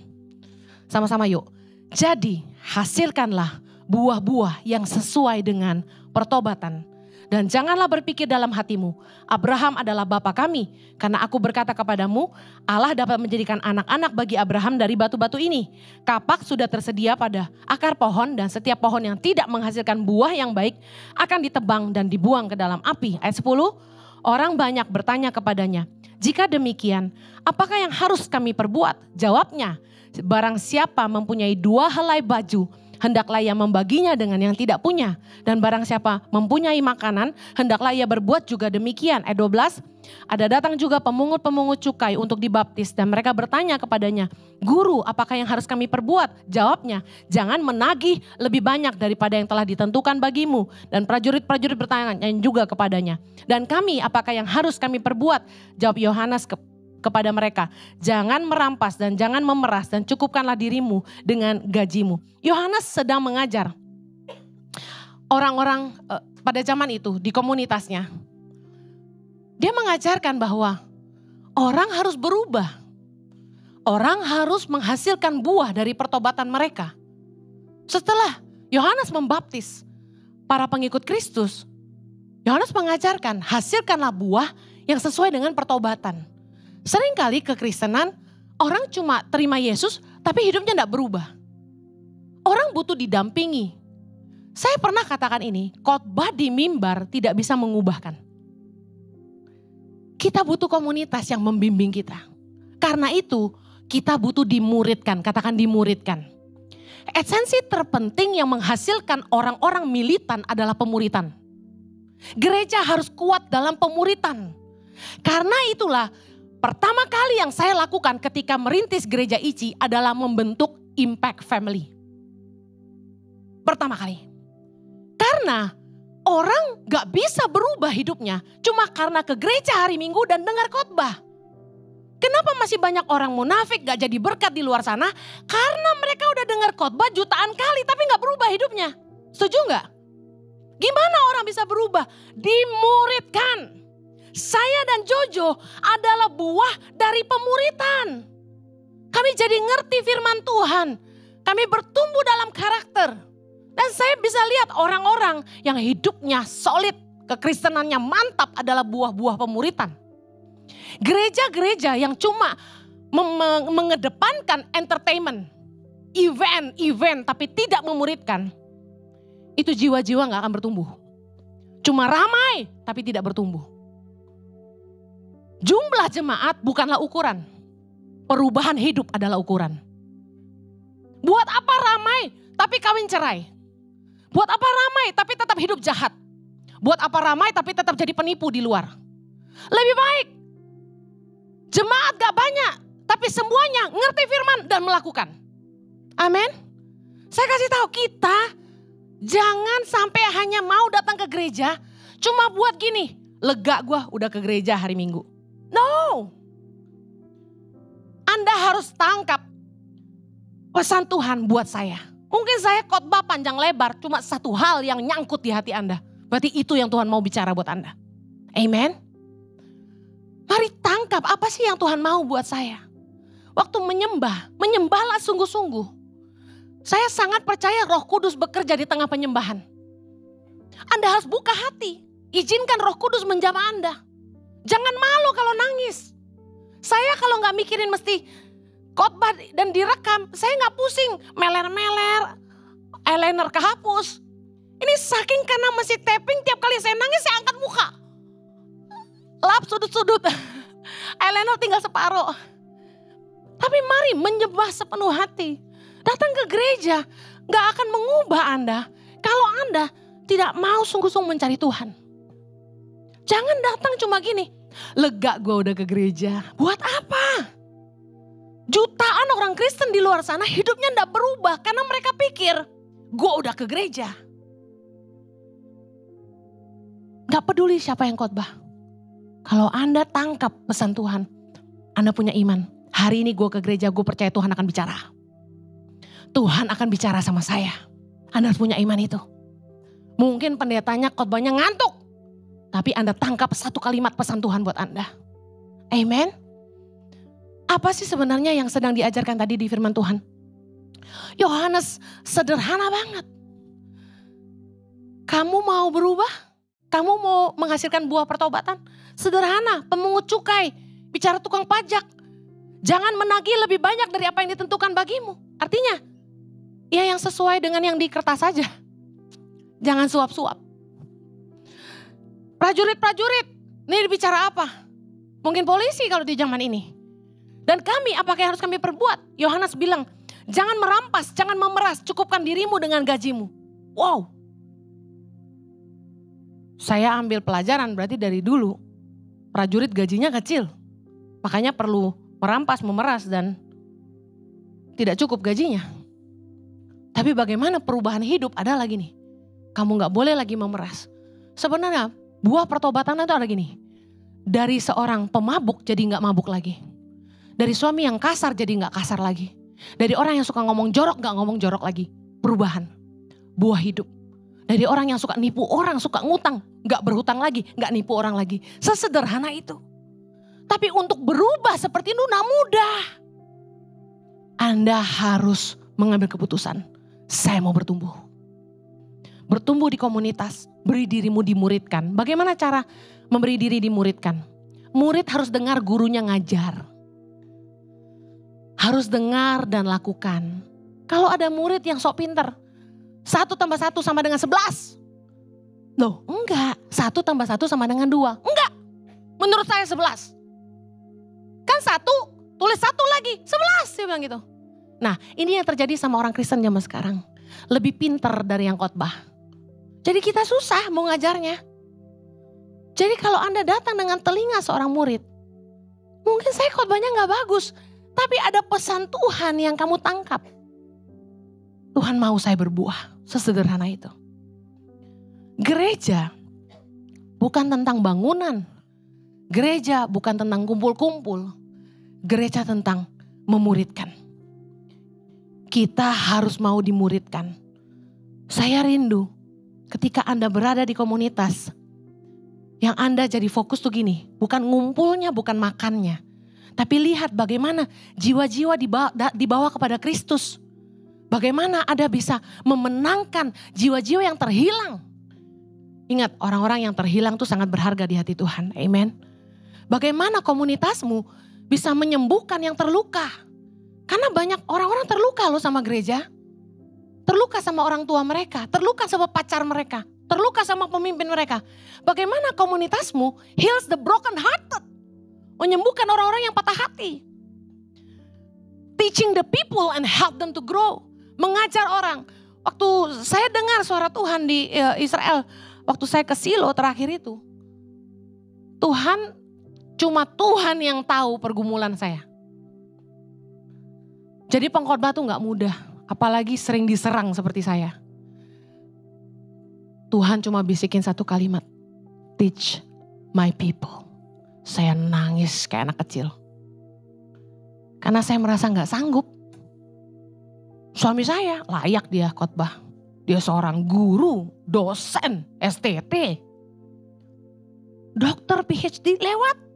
Sama-sama yuk. Jadi hasilkanlah buah-buah yang sesuai dengan pertobatan. Dan janganlah berpikir dalam hatimu, Abraham adalah bapa kami. Karena aku berkata kepadamu, Allah dapat menjadikan anak-anak bagi Abraham dari batu-batu ini. Kapak sudah tersedia pada akar pohon dan setiap pohon yang tidak menghasilkan buah yang baik akan ditebang dan dibuang ke dalam api. Ayat 10, orang banyak bertanya kepadanya, jika demikian, apakah yang harus kami perbuat? Jawabnya, barang siapa mempunyai 2 helai baju, hendaklah ia membaginya dengan yang tidak punya. Dan barang siapa mempunyai makanan, hendaklah ia berbuat juga demikian. Ayat 12, ada datang juga pemungut-pemungut cukai untuk dibaptis. Dan mereka bertanya kepadanya, Guru, apakah yang harus kami perbuat? Jawabnya, jangan menagih lebih banyak daripada yang telah ditentukan bagimu. Dan prajurit-prajurit bertanya juga kepadanya, dan kami, apakah yang harus kami perbuat? Jawab Yohanes kepada mereka, jangan merampas dan jangan memeras dan cukupkanlah dirimu dengan gajimu. Yohanes sedang mengajar orang-orang pada zaman itu di komunitasnya. Dia mengajarkan bahwa orang harus berubah. Orang harus menghasilkan buah dari pertobatan mereka. Setelah Yohanes membaptis para pengikut Kristus, Yohanes mengajarkan hasilkanlah buah yang sesuai dengan pertobatan. Seringkali kekristenan orang cuma terima Yesus tapi hidupnya tidak berubah. Orang butuh didampingi. Saya pernah katakan ini, khotbah di mimbar tidak bisa mengubahkan. Kita butuh komunitas yang membimbing kita. Karena itu kita butuh dimuridkan, katakan dimuridkan. Esensi terpenting yang menghasilkan orang-orang militan adalah pemuritan. Gereja harus kuat dalam pemuritan. Karena itulah pertama kali yang saya lakukan ketika merintis gereja ICI adalah membentuk Impact Family. Pertama kali. Karena orang gak bisa berubah hidupnya cuma karena ke gereja hari Minggu dan dengar khotbah. Kenapa masih banyak orang munafik gak jadi berkat di luar sana? Karena mereka udah dengar khotbah jutaan kali tapi gak berubah hidupnya. Setuju gak? Gimana orang bisa berubah? Dimuridkan. Saya dan Jojo adalah buah dari pemuritan. Kami jadi ngerti firman Tuhan. Kami bertumbuh dalam karakter. Dan saya bisa lihat orang-orang yang hidupnya solid, kekristenannya mantap adalah buah-buah pemuritan. Gereja-gereja yang cuma mengedepankan entertainment, event tapi tidak memuridkan, itu jiwa-jiwa gak akan bertumbuh. Cuma ramai tapi tidak bertumbuh. Jumlah jemaat bukanlah ukuran. Perubahan hidup adalah ukuran. Buat apa ramai tapi kawin cerai? Buat apa ramai tapi tetap hidup jahat? Buat apa ramai tapi tetap jadi penipu di luar? Lebih baik jemaat gak banyak tapi semuanya ngerti firman dan melakukan. Amin. Saya kasih tahu kita jangan sampai hanya mau datang ke gereja cuma buat gini, lega gue udah ke gereja hari Minggu. No. Anda harus tangkap pesan Tuhan buat saya. Mungkin saya khotbah panjang lebar, cuma satu hal yang nyangkut di hati Anda. Berarti itu yang Tuhan mau bicara buat Anda. Amen. Mari tangkap apa sih yang Tuhan mau buat saya. Waktu menyembahlah sungguh-sungguh. Saya sangat percaya Roh Kudus bekerja di tengah penyembahan. Anda harus buka hati. Izinkan Roh Kudus menjamah Anda. Jangan malu kalau nangis. Saya kalau gak mikirin mesti khotbah dan direkam, saya gak pusing. Meler-meler, eyeliner kehapus. Ini saking karena masih tapping, tiap kali saya nangis saya angkat muka. Lap sudut-sudut. Eyeliner tinggal separuh. Tapi mari menyembah sepenuh hati. Datang ke gereja gak akan mengubah Anda kalau Anda tidak mau sungguh-sungguh mencari Tuhan. Jangan datang cuma gini, lega gue udah ke gereja. Buat apa? Jutaan orang Kristen di luar sana hidupnya gak berubah karena mereka pikir gue udah ke gereja. Gak peduli siapa yang khotbah. Kalau Anda tangkap pesan Tuhan, Anda punya iman. Hari ini gue ke gereja, gue percaya Tuhan akan bicara. Tuhan akan bicara sama saya. Anda harus punya iman itu. Mungkin pendetanya khotbahnya ngantuk. Tapi Anda tangkap satu kalimat pesan Tuhan buat Anda. Amen. Apa sih sebenarnya yang sedang diajarkan tadi di firman Tuhan? Yohanes sederhana banget. Kamu mau berubah? Kamu mau menghasilkan buah pertobatan? Sederhana, pemungut cukai, bicara tukang pajak. Jangan menagih lebih banyak dari apa yang ditentukan bagimu. Artinya, ya yang sesuai dengan yang di kertas saja. Jangan suap-suap. Prajurit-prajurit, ini bicara apa? Mungkin polisi kalau di zaman ini. Dan kami, apakah yang harus kami perbuat? Yohanes bilang, jangan merampas, jangan memeras, cukupkan dirimu dengan gajimu. Wow. Saya ambil pelajaran berarti dari dulu, prajurit gajinya kecil. Makanya perlu merampas, memeras dan tidak cukup gajinya. Tapi bagaimana perubahan hidup adalah gini. Kamu gak boleh lagi memeras. Sebenarnya buah pertobatan itu ada gini. Dari seorang pemabuk jadi gak mabuk lagi. Dari suami yang kasar jadi gak kasar lagi. Dari orang yang suka ngomong jorok gak ngomong jorok lagi. Perubahan. Buah hidup. Dari orang yang suka nipu orang, suka ngutang. Gak berhutang lagi, gak nipu orang lagi. Sesederhana itu. Tapi untuk berubah seperti itu gak mudah. Anda harus mengambil keputusan. Saya mau bertumbuh. Bertumbuh di komunitas, beri dirimu dimuridkan. Bagaimana cara memberi diri dimuridkan? Murid harus dengar gurunya ngajar. Harus dengar dan lakukan. Kalau ada murid yang sok pinter, 1 tambah 1 sama dengan 11. Loh enggak, 1 tambah 1 sama dengan 2. Enggak, menurut saya 11. Kan 1, tulis 1 lagi, 11 dia bilang gitu. Nah ini yang terjadi sama orang Kristen zaman sekarang. Lebih pinter dari yang khotbah. Jadi kita susah mau ngajarnya. Jadi kalau Anda datang dengan telinga seorang murid, mungkin saya khotbahnya gak bagus, tapi ada pesan Tuhan yang kamu tangkap. Tuhan mau saya berbuah, sesederhana itu. Gereja bukan tentang bangunan. Gereja bukan tentang kumpul-kumpul. Gereja tentang memuridkan. Kita harus mau dimuridkan. Saya rindu ketika Anda berada di komunitas, yang Anda jadi fokus tuh gini, bukan ngumpulnya, bukan makannya. Tapi lihat bagaimana jiwa-jiwa dibawa kepada Kristus. Bagaimana Anda bisa memenangkan jiwa-jiwa yang terhilang. Ingat, orang-orang yang terhilang tuh sangat berharga di hati Tuhan. Amen. Bagaimana komunitasmu bisa menyembuhkan yang terluka. Karena banyak orang-orang terluka loh sama gereja. Terluka sama orang tua mereka, terluka sama pacar mereka, terluka sama pemimpin mereka. Bagaimana komunitasmu heals the broken hearted, menyembuhkan orang-orang yang patah hati. Teaching the people and help them to grow, mengajar orang. Waktu saya dengar suara Tuhan di Israel, waktu saya ke Silo terakhir itu, cuma Tuhan yang tahu pergumulan saya. Jadi pengkhotbah tuh gak mudah. Apalagi sering diserang seperti saya. Tuhan cuma bisikin satu kalimat. Teach my people. Saya nangis kayak anak kecil. Karena saya merasa gak sanggup. Suami saya layak dia khotbah. Dia seorang guru, dosen, STT. Dokter PhD lewat.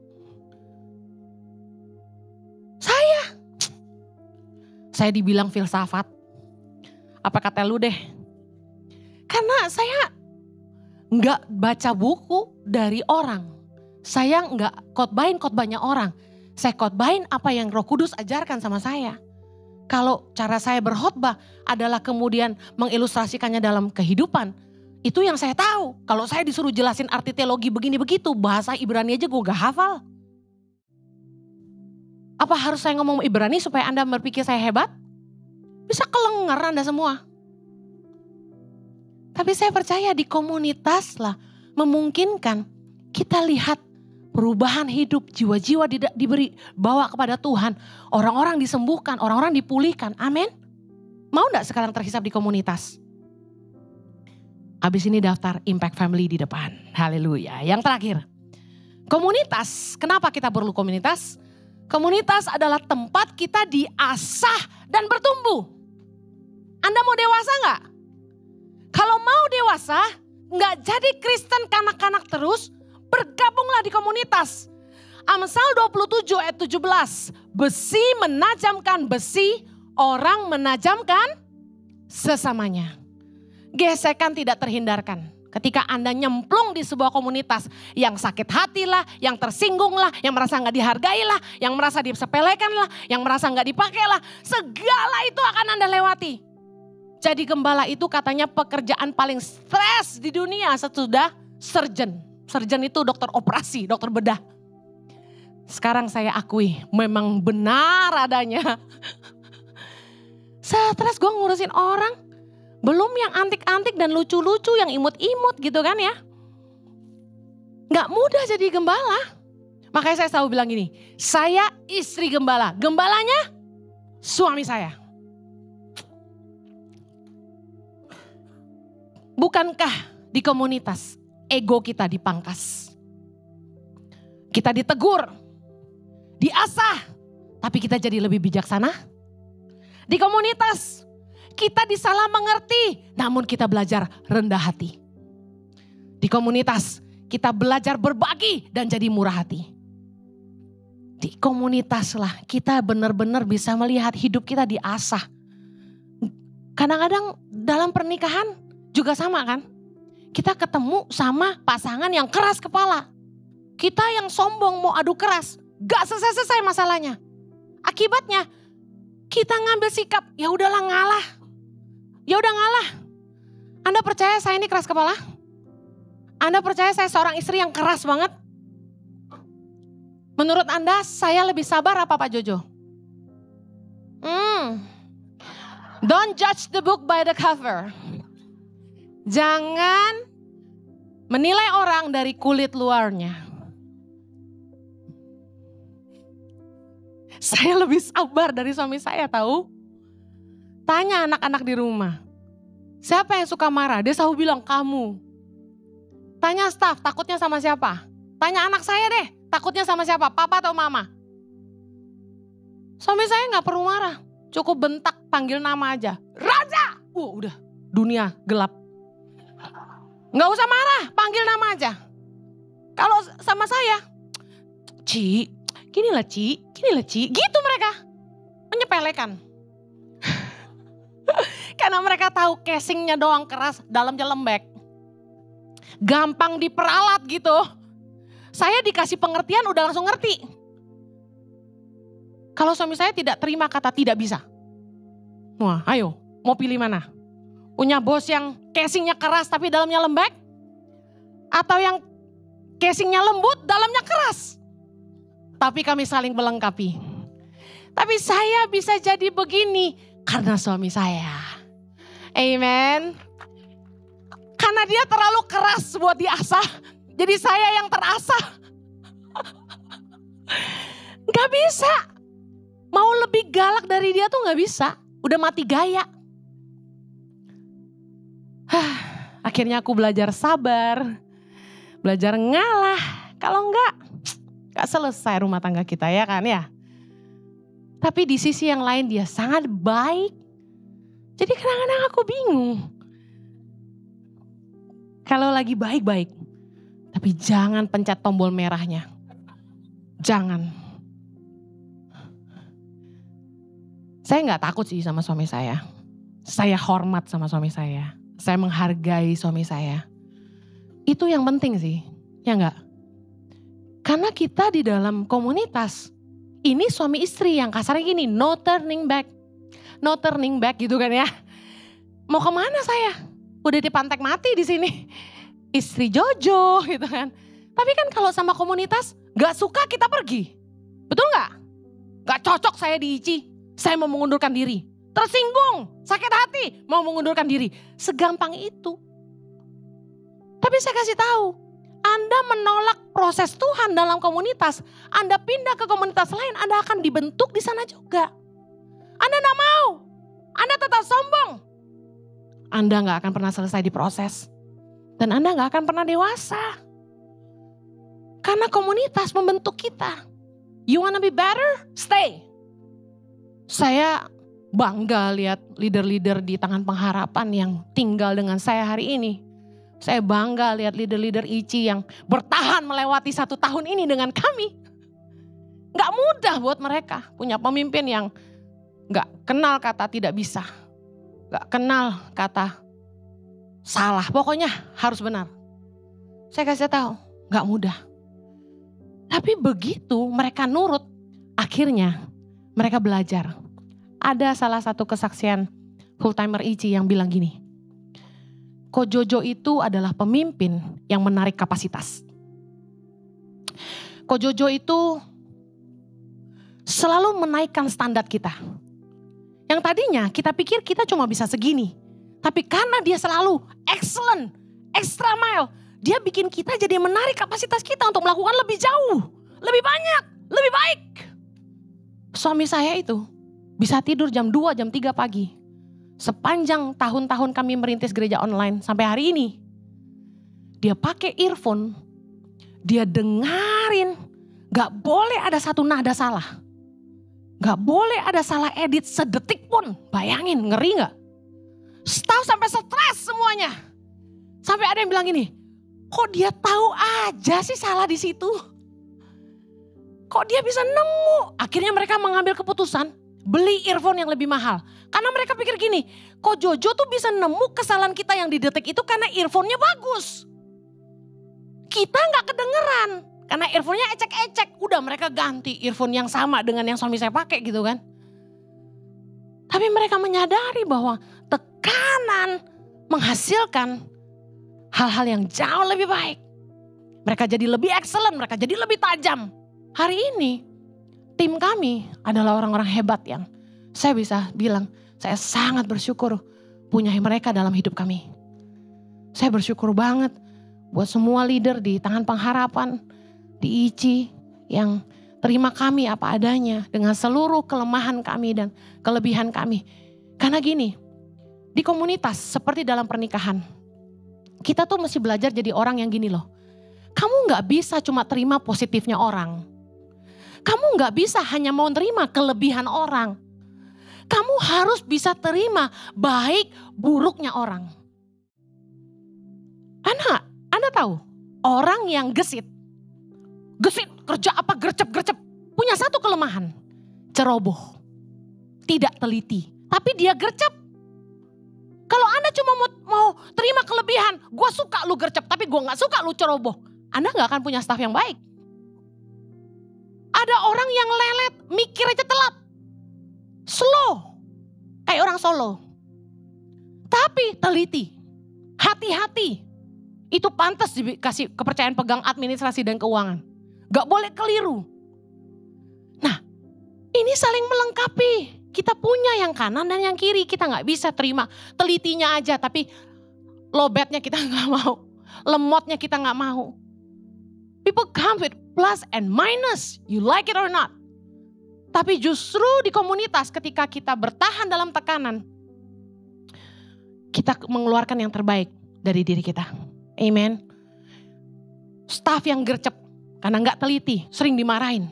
Saya dibilang filsafat. Apa kata lu deh? Karena saya nggak baca buku dari orang. Saya nggak khotbahnya orang. Saya khotbahin apa yang Roh Kudus ajarkan sama saya. Kalau cara saya berkhotbah adalah kemudian mengilustrasikannya dalam kehidupan. Itu yang saya tahu. Kalau saya disuruh jelasin arti teologi begini begitu, bahasa Ibrani aja gue gak hafal. Apa harus saya ngomong Ibrani supaya Anda berpikir saya hebat? Bisa kelengar Anda semua. Tapi saya percaya di komunitas lah memungkinkan kita lihat perubahan hidup, jiwa-jiwa diberi bawa kepada Tuhan. Orang-orang disembuhkan, orang-orang dipulihkan. Amin. Mau gak sekarang terhisap di komunitas? Habis ini daftar Impact Family di depan. Haleluya. Yang terakhir, komunitas. Kenapa kita perlu komunitas? Komunitas adalah tempat kita diasah dan bertumbuh. Anda mau dewasa gak? Kalau mau dewasa, gak jadi Kristen kanak-kanak terus, bergabunglah di komunitas. Amsal 27 ayat 17. Besi menajamkan besi, orang menajamkan sesamanya. Gesekan tidak terhindarkan. Ketika Anda nyemplung di sebuah komunitas yang sakit hati lah, yang tersinggung lah, yang merasa gak dihargai lah, yang merasa disepelekan lah, yang merasa gak dipakai lah, segala itu akan Anda lewati. Jadi gembala itu katanya pekerjaan paling stres di dunia sesudah surgeon. Surgeon itu dokter operasi, dokter bedah. Sekarang saya akui memang benar adanya. Stres gue ngurusin orang. Belum yang antik-antik dan lucu-lucu, yang imut-imut gitu kan ya. Gak mudah jadi gembala. Makanya saya selalu bilang gini, saya istri gembala. Gembalanya suami saya. Bukankah di komunitas ego kita dipangkas? Kita ditegur, diasah, tapi kita jadi lebih bijaksana. Di komunitas kita disalah mengerti, namun kita belajar rendah hati. Di komunitas kita belajar berbagi dan jadi murah hati. Di komunitas lah kita benar-benar bisa melihat hidup kita diasah. Kadang-kadang dalam pernikahan juga sama kan. Kita ketemu sama pasangan yang keras kepala. Kita yang sombong mau adu keras, gak selesai-selesai masalahnya. Akibatnya kita ngambil sikap, ya udahlah ngalah. Ya udah ngalah. Anda percaya saya ini keras kepala? Anda percaya saya seorang istri yang keras banget? Menurut Anda saya lebih sabar apa Pak Jojo? Don't judge the book by the cover. Jangan menilai orang dari kulit luarnya. Saya lebih sabar dari suami saya tahu. Tanya anak-anak di rumah, siapa yang suka marah? Dia selalu bilang kamu. Tanya staf, takutnya sama siapa? Tanya anak saya deh, takutnya sama siapa? Papa atau mama? Suami saya gak perlu marah, cukup bentak, panggil nama aja. Raja! Udah, dunia gelap. Gak usah marah, panggil nama aja. Kalau sama saya, Ci, ginilah Ci, gitu mereka. Menyepelekan. Karena mereka tahu casingnya doang keras, dalamnya lembek. Gampang diperalat gitu. Saya dikasih pengertian udah langsung ngerti. Kalau suami saya tidak terima kata tidak bisa. Wah ayo mau pilih mana? Punya bos yang casingnya keras tapi dalamnya lembek? Atau yang casingnya lembut dalamnya keras? Tapi kami saling melengkapi. Tapi saya bisa jadi begini karena suami saya. Amen. Karena dia terlalu keras buat diasah. Jadi saya yang terasah. Gak bisa. Mau lebih galak dari dia tuh gak bisa. Udah mati gaya. Akhirnya aku belajar sabar. Belajar ngalah. Kalau enggak, gak selesai rumah tangga kita ya kan ya. Tapi di sisi yang lain dia sangat baik. Jadi kadang-kadang aku bingung. Kalau lagi baik-baik, tapi jangan pencet tombol merahnya. Jangan. Saya nggak takut sih sama suami saya. Saya hormat sama suami saya. Saya menghargai suami saya. Itu yang penting sih, ya nggak? Karena kita di dalam komunitas, ini suami istri yang kasarnya gini, no turning back. No turning back gitu kan ya. Mau kemana saya? Udah dipantek mati di sini. Istri Jojo gitu kan. Tapi kan kalau sama komunitas gak suka kita pergi. Betul gak? Gak cocok saya di ICI. Saya mau mengundurkan diri. Tersinggung, sakit hati, mau mengundurkan diri. Segampang itu. Tapi saya kasih tahu. Anda menolak proses Tuhan dalam komunitas. Anda pindah ke komunitas lain, Anda akan dibentuk di sana juga. Anda gak mau. Anda tetap sombong. Anda gak akan pernah selesai diproses. Dan Anda gak akan pernah dewasa. Karena komunitas membentuk kita. You wanna be better? Stay. Saya bangga lihat leader-leader di Tangan Pengharapan yang tinggal dengan saya hari ini. Saya bangga lihat leader-leader ICI yang bertahan melewati 1 tahun ini dengan kami. Gak mudah buat mereka punya pemimpin yang gak kenal kata tidak bisa. Gak kenal kata salah, pokoknya harus benar. Saya kasih tahu, gak mudah. Tapi begitu mereka nurut, akhirnya mereka belajar. Ada salah satu kesaksian full timer ICI yang bilang gini, Ko Jojo itu adalah pemimpin yang menarik kapasitas. Ko Jojo itu selalu menaikkan standar kita. Yang tadinya kita pikir kita cuma bisa segini. Tapi karena dia selalu excellent, extra mile. Dia bikin kita jadi menarik kapasitas kita untuk melakukan lebih jauh, lebih banyak, lebih baik. Suami saya itu bisa tidur jam 2, jam 3 pagi. Sepanjang tahun-tahun kami merintis gereja online sampai hari ini. Dia pakai earphone, dia dengarin, gak boleh ada satu nada salah. Gak boleh ada salah edit sedetik pun. Bayangin, ngeri gak? Staff sampai stres semuanya. Sampai ada yang bilang gini, kok dia tahu aja sih salah di situ? Kok dia bisa nemu? Akhirnya mereka mengambil keputusan beli earphone yang lebih mahal. Karena mereka pikir gini, kok Jojo tuh bisa nemu kesalahan kita yang di detik itu karena earphone-nya bagus. Kita gak kedengeran. Karena earphone-nya ecek-ecek. Udah mereka ganti earphone yang sama dengan yang suami saya pakai gitu kan. Tapi mereka menyadari bahwa tekanan menghasilkan hal-hal yang jauh lebih baik. Mereka jadi lebih excellent, mereka jadi lebih tajam. Hari ini tim kami adalah orang-orang hebat yang saya bisa bilang saya sangat bersyukur punya mereka dalam hidup kami. Saya bersyukur banget buat semua leader di Tangan Pengharapan, di ICI yang terima kami apa adanya dengan seluruh kelemahan kami dan kelebihan kami. Karena gini, di komunitas seperti dalam pernikahan, kita tuh mesti belajar jadi orang yang gini loh. Kamu gak bisa cuma terima positifnya orang. Kamu gak bisa hanya mau terima kelebihan orang. Kamu harus bisa terima baik buruknya orang. Anda tahu, orang yang gesit, kerja apa gercep-gercep, punya satu kelemahan, ceroboh, tidak teliti, tapi dia gercep. Kalau Anda cuma mau terima kelebihan, gue suka lu gercep, tapi gue gak suka lu ceroboh, Anda gak akan punya staff yang baik. Ada orang yang lelet, mikir aja telat, slow, kayak orang Solo, tapi teliti, hati-hati, itu pantas dikasih kepercayaan pegang administrasi dan keuangan. Gak boleh keliru. Nah, ini saling melengkapi. Kita punya yang kanan dan yang kiri. Kita gak bisa terima telitinya aja. Tapi lobetnya kita gak mau. Lemotnya kita gak mau. People come with plus and minus. You like it or not. Tapi justru di komunitas ketika kita bertahan dalam tekanan. Kita mengeluarkan yang terbaik dari diri kita. Amen. Staff yang gercep. Karena gak teliti, sering dimarahin,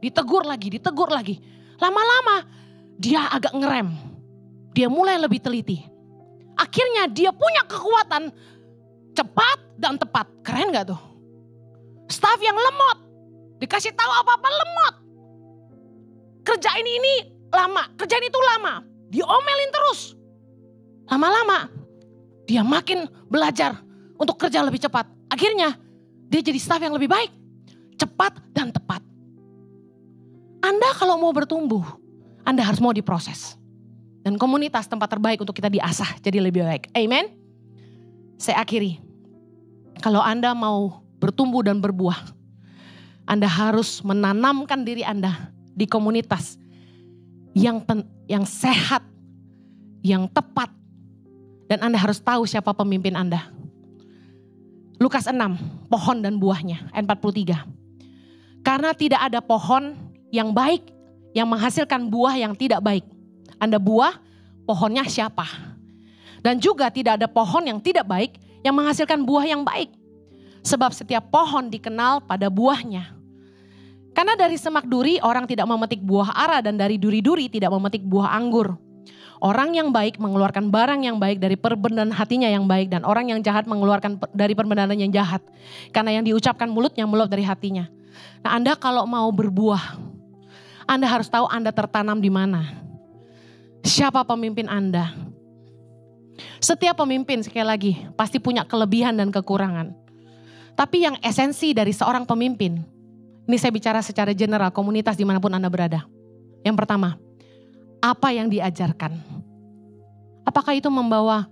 ditegur lagi. Lama-lama dia agak ngerem. dia mulai lebih teliti. Akhirnya dia punya kekuatan cepat dan tepat. Keren gak tuh? Staf yang lemot, dikasih tahu apa-apa lemot. Kerjain ini lama, kerjain itu lama. Diomelin terus. Lama-lama dia makin belajar untuk kerja lebih cepat. Akhirnya dia jadi staf yang lebih baik, cepat dan tepat. Anda kalau mau bertumbuh, Anda harus mau diproses. Dan komunitas tempat terbaik untuk kita diasah jadi lebih baik. Amen. Saya akhiri. Kalau Anda mau bertumbuh dan berbuah, Anda harus menanamkan diri Anda di komunitas yang sehat, yang tepat. Dan Anda harus tahu siapa pemimpin Anda. Lukas 6, pohon dan buahnya, ayat 43. Karena tidak ada pohon yang baik yang menghasilkan buah yang tidak baik. Anda buah, pohonnya siapa? Dan juga tidak ada pohon yang tidak baik yang menghasilkan buah yang baik. Sebab setiap pohon dikenal pada buahnya. Karena dari semak duri orang tidak memetik buah ara dan dari duri-duri tidak memetik buah anggur. Orang yang baik mengeluarkan barang yang baik dari perbendaharaan hatinya yang baik. Dan orang yang jahat mengeluarkan dari perbendaharaan yang jahat. Karena yang diucapkan mulutnya meluap dari hatinya. Nah, Anda kalau mau berbuah, Anda harus tahu Anda tertanam di mana. Siapa pemimpin Anda? Setiap pemimpin sekali lagi pasti punya kelebihan dan kekurangan. Tapi yang esensi dari seorang pemimpin, ini saya bicara secara general komunitas dimanapun Anda berada. Yang pertama, apa yang diajarkan? Apakah itu membawa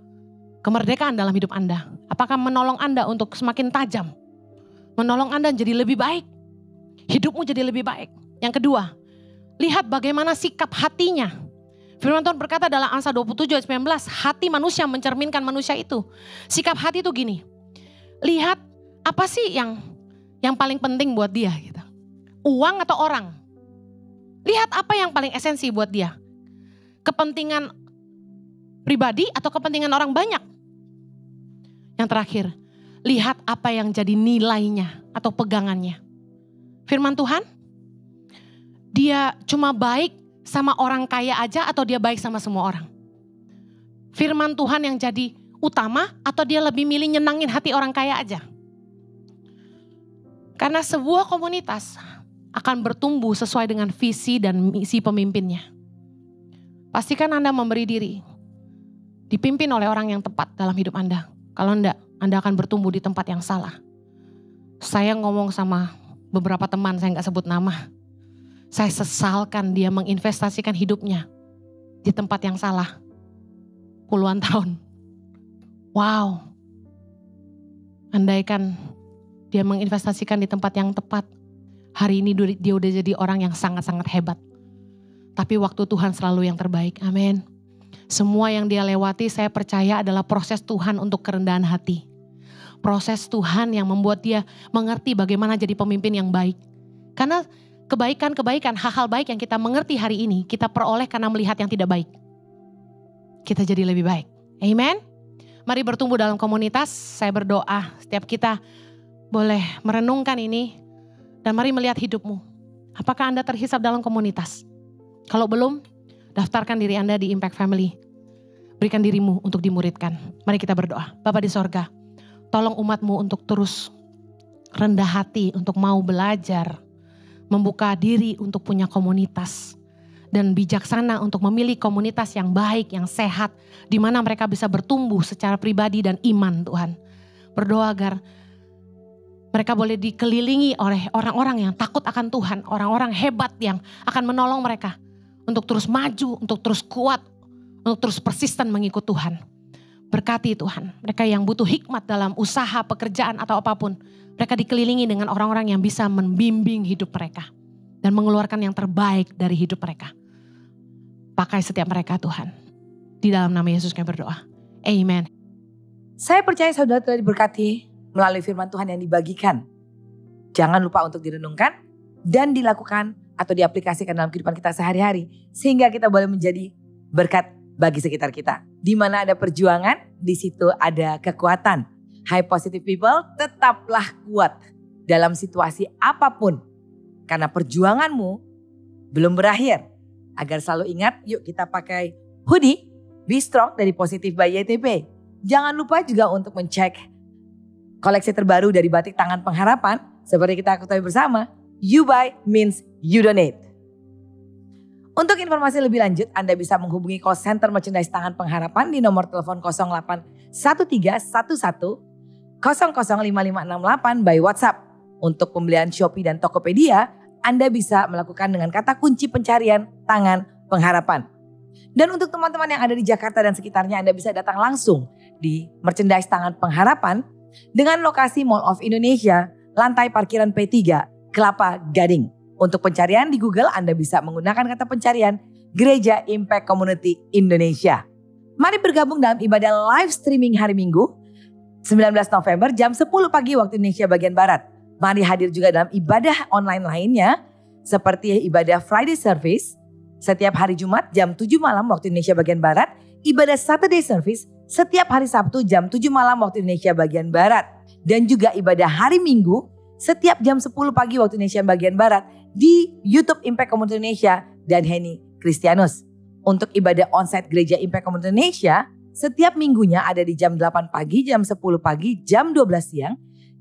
kemerdekaan dalam hidup Anda? Apakah menolong Anda untuk semakin tajam? Menolong Anda jadi lebih baik? Hidupmu jadi lebih baik? Yang kedua, lihat bagaimana sikap hatinya. Firman Tuhan berkata dalam Amsal 27 ayat 19, hati manusia mencerminkan manusia itu. Sikap hati itu gini, lihat apa sih yang paling penting buat dia gitu. Uang atau orang? Lihat apa yang paling esensi buat dia. Kepentingan pribadi atau kepentingan orang banyak? Yang terakhir, lihat apa yang jadi nilainya atau pegangannya. Firman Tuhan, dia cuma baik sama orang kaya aja atau dia baik sama semua orang? Firman Tuhan yang jadi utama atau dia lebih milih nyenangin hati orang kaya aja? Karena sebuah komunitas akan bertumbuh sesuai dengan visi dan misi pemimpinnya. Pastikan Anda memberi diri dipimpin oleh orang yang tepat dalam hidup Anda. Kalau enggak, Anda akan bertumbuh di tempat yang salah. Saya ngomong sama beberapa teman, saya nggak sebut nama. Saya sesalkan dia menginvestasikan hidupnya di tempat yang salah. Puluhan tahun. Wow. Andaikan dia menginvestasikan di tempat yang tepat. Hari ini dia udah jadi orang yang sangat-sangat hebat. Tapi waktu Tuhan selalu yang terbaik. Amin. Semua yang dia lewati saya percaya adalah proses Tuhan untuk kerendahan hati. Proses Tuhan yang membuat dia mengerti bagaimana jadi pemimpin yang baik. Karena kebaikan-kebaikan, hal-hal baik yang kita mengerti hari ini, kita peroleh karena melihat yang tidak baik. Kita jadi lebih baik. Amen. Mari bertumbuh dalam komunitas. Saya berdoa setiap kita boleh merenungkan ini. Dan mari melihat hidupmu. Apakah Anda terhisap dalam komunitas? Kalau belum, daftarkan diri Anda di Impact Family. Berikan dirimu untuk dimuridkan. Mari kita berdoa. Bapa di sorga, tolong umatmu untuk terus rendah hati, untuk mau belajar. Membuka diri untuk punya komunitas. Dan bijaksana untuk memilih komunitas yang baik, yang sehat. Di mana mereka bisa bertumbuh secara pribadi dan iman Tuhan. Berdoa agar mereka boleh dikelilingi oleh orang-orang yang takut akan Tuhan. Orang-orang hebat yang akan menolong mereka. Untuk terus maju, untuk terus kuat. Untuk terus persisten mengikut Tuhan. Berkati Tuhan. Mereka yang butuh hikmat dalam usaha, pekerjaan atau apapun. Mereka dikelilingi dengan orang-orang yang bisa membimbing hidup mereka. Dan mengeluarkan yang terbaik dari hidup mereka. Pakai setiap mereka Tuhan. Di dalam nama Yesus kami berdoa. Amen.
Saya percaya saudara telah diberkati melalui firman Tuhan yang dibagikan. Jangan lupa untuk direnungkan dan dilakukan atau diaplikasikan dalam kehidupan kita sehari-hari. Sehingga kita boleh menjadi berkat bagi sekitar kita. Di mana ada perjuangan, di situ ada kekuatan. Hai positive people, tetaplah kuat dalam situasi apapun. Karena perjuanganmu belum berakhir. Agar selalu ingat, yuk kita pakai hoodie Be Strong dari Positif by YTP. Jangan lupa juga untuk mencek koleksi terbaru dari batik tangan pengharapan. Seperti kita ketahui bersama, you buy means you donate. Untuk informasi lebih lanjut, Anda bisa menghubungi call center merchandise tangan pengharapan di nomor telepon 081311 005568 by WhatsApp. Untuk pembelian Shopee dan Tokopedia, Anda bisa melakukan dengan kata kunci pencarian tangan pengharapan. Dan untuk teman-teman yang ada di Jakarta dan sekitarnya, Anda bisa datang langsung di merchandise tangan pengharapan dengan lokasi Mall of Indonesia, lantai parkiran P3, Kelapa Gading. Untuk pencarian di Google, Anda bisa menggunakan kata pencarian Gereja Impact Community Indonesia. Mari bergabung dalam ibadah live streaming hari Minggu, 19 November jam 10 pagi waktu Indonesia bagian Barat. Mari hadir juga dalam ibadah online lainnya, seperti ibadah Friday Service, setiap hari Jumat jam 7 malam waktu Indonesia bagian Barat. Ibadah Saturday Service setiap hari Sabtu jam 7 malam waktu Indonesia bagian Barat. Dan juga ibadah hari Minggu setiap jam 10 pagi waktu Indonesia bagian Barat di YouTube Impact Community Indonesia dan Henny Kristianus. Untuk ibadah onsite Gereja Impact Community Indonesia setiap minggunya ada di jam 8 pagi, jam 10 pagi, jam 12 siang,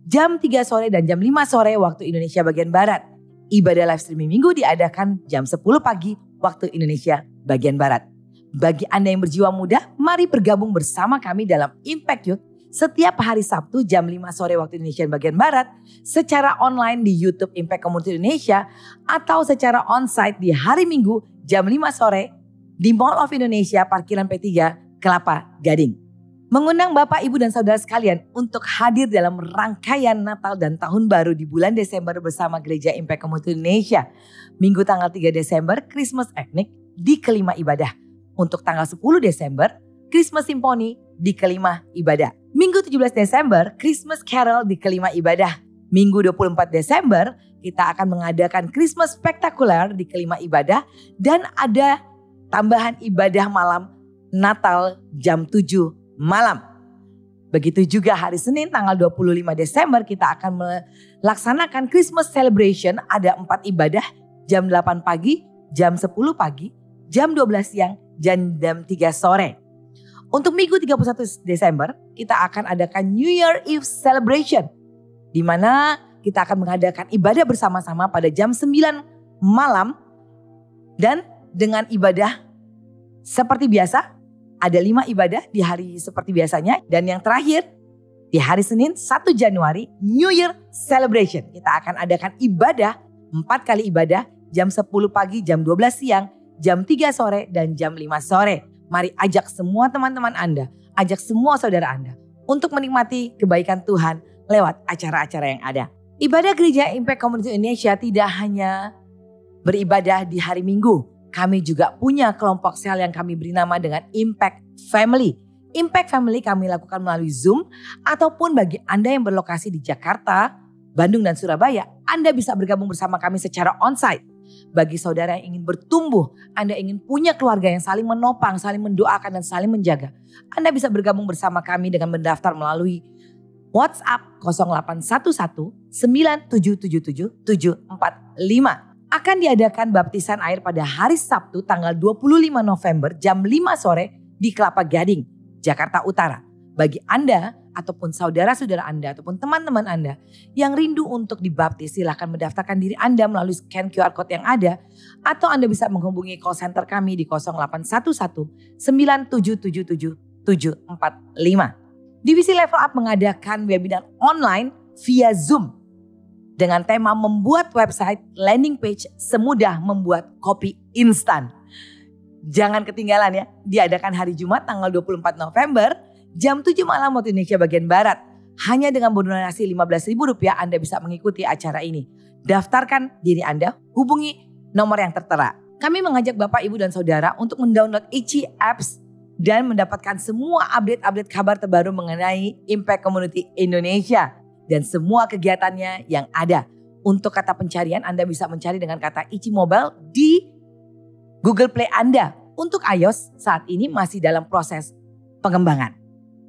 jam 3 sore dan jam 5 sore waktu Indonesia bagian Barat. Ibadah live streaming minggu diadakan jam 10 pagi waktu Indonesia bagian Barat. Bagi Anda yang berjiwa muda, mari bergabung bersama kami dalam Impact Youth setiap hari Sabtu jam 5 sore waktu Indonesia bagian Barat, secara online di YouTube Impact Community Indonesia, atau secara onsite di hari Minggu jam 5 sore di Mall of Indonesia parkiran P3 Kelapa Gading. Mengundang Bapak, Ibu, dan Saudara sekalian untuk hadir dalam rangkaian Natal dan Tahun Baru di bulan Desember bersama Gereja Impact Community Indonesia. Minggu tanggal 3 Desember, Christmas Ethnic di Kelima Ibadah. Untuk tanggal 10 Desember, Christmas Symphony di Kelima Ibadah. Minggu 17 Desember, Christmas Carol di Kelima Ibadah. Minggu 24 Desember, kita akan mengadakan Christmas Spektakuler di Kelima Ibadah. Dan ada tambahan ibadah malam Natal jam 7 malam. Begitu juga hari Senin tanggal 25 Desember kita akan melaksanakan Christmas Celebration. Ada 4 ibadah jam 8 pagi, jam 10 pagi, jam 12 siang, dan jam 3 sore. Untuk Minggu 31 Desember kita akan adakan New Year Eve Celebration, di mana kita akan mengadakan ibadah bersama-sama pada jam 9 malam. Dan dengan ibadah seperti biasa, ada 5 ibadah di hari seperti biasanya. Dan yang terakhir di hari Senin 1 Januari New Year Celebration. Kita akan adakan ibadah 4 kali ibadah jam 10 pagi, jam 12 siang, jam 3 sore, dan jam 5 sore. Mari ajak semua teman-teman Anda, ajak semua saudara Anda untuk menikmati kebaikan Tuhan lewat acara-acara yang ada. Ibadah Gereja Impact Community Indonesia tidak hanya beribadah di hari Minggu. Kami juga punya kelompok sel yang kami beri nama dengan Impact Family. Impact Family kami lakukan melalui Zoom, ataupun bagi Anda yang berlokasi di Jakarta, Bandung, dan Surabaya, Anda bisa bergabung bersama kami secara onsite. Bagi saudara yang ingin bertumbuh, Anda ingin punya keluarga yang saling menopang, saling mendoakan, dan saling menjaga, Anda bisa bergabung bersama kami dengan mendaftar melalui WhatsApp 0811 9777 745. Akan diadakan baptisan air pada hari Sabtu tanggal 25 November jam 5 sore di Kelapa Gading, Jakarta Utara. Bagi Anda ataupun saudara-saudara Anda ataupun teman-teman Anda yang rindu untuk dibaptis, silahkan mendaftarkan diri Anda melalui scan QR Code yang ada. Atau Anda bisa menghubungi call center kami di 0811 9777 745. Divisi Level Up mengadakan webinar online via Zoom dengan tema membuat website landing page semudah membuat kopi instan. Jangan ketinggalan ya, diadakan hari Jumat tanggal 24 November jam 7 malam waktu Indonesia bagian Barat. Hanya dengan berdonasi Rp15.000 Anda bisa mengikuti acara ini. Daftarkan diri Anda, hubungi nomor yang tertera. Kami mengajak Bapak, Ibu, dan Saudara untuk mendownload ICI Apps dan mendapatkan semua update-update kabar terbaru mengenai Impact Community Indonesia dan semua kegiatannya yang ada. Untuk kata pencarian, Anda bisa mencari dengan kata ICI Mobile di Google Play Anda. Untuk iOS saat ini masih dalam proses pengembangan.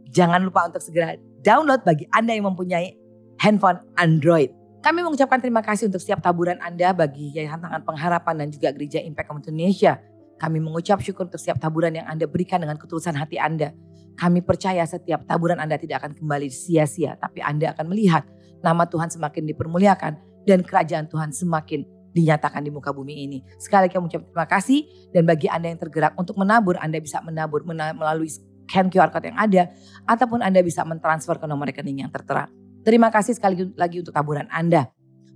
Jangan lupa untuk segera download bagi Anda yang mempunyai handphone Android. Kami mengucapkan terima kasih untuk setiap taburan Anda bagi Yayasan Tangan Pengharapan dan juga Gereja Impact Community Indonesia. Kami mengucap syukur untuk setiap taburan yang Anda berikan dengan ketulusan hati Anda. Kami percaya setiap taburan Anda tidak akan kembali sia-sia, tapi Anda akan melihat nama Tuhan semakin dipermuliakan dan kerajaan Tuhan semakin dinyatakan di muka bumi ini. Sekali lagi kami mengucap terima kasih, dan bagi Anda yang tergerak untuk menabur, Anda bisa menabur melalui scan QR Code yang ada, ataupun Anda bisa mentransfer ke nomor rekening yang tertera. Terima kasih sekali lagi untuk taburan Anda.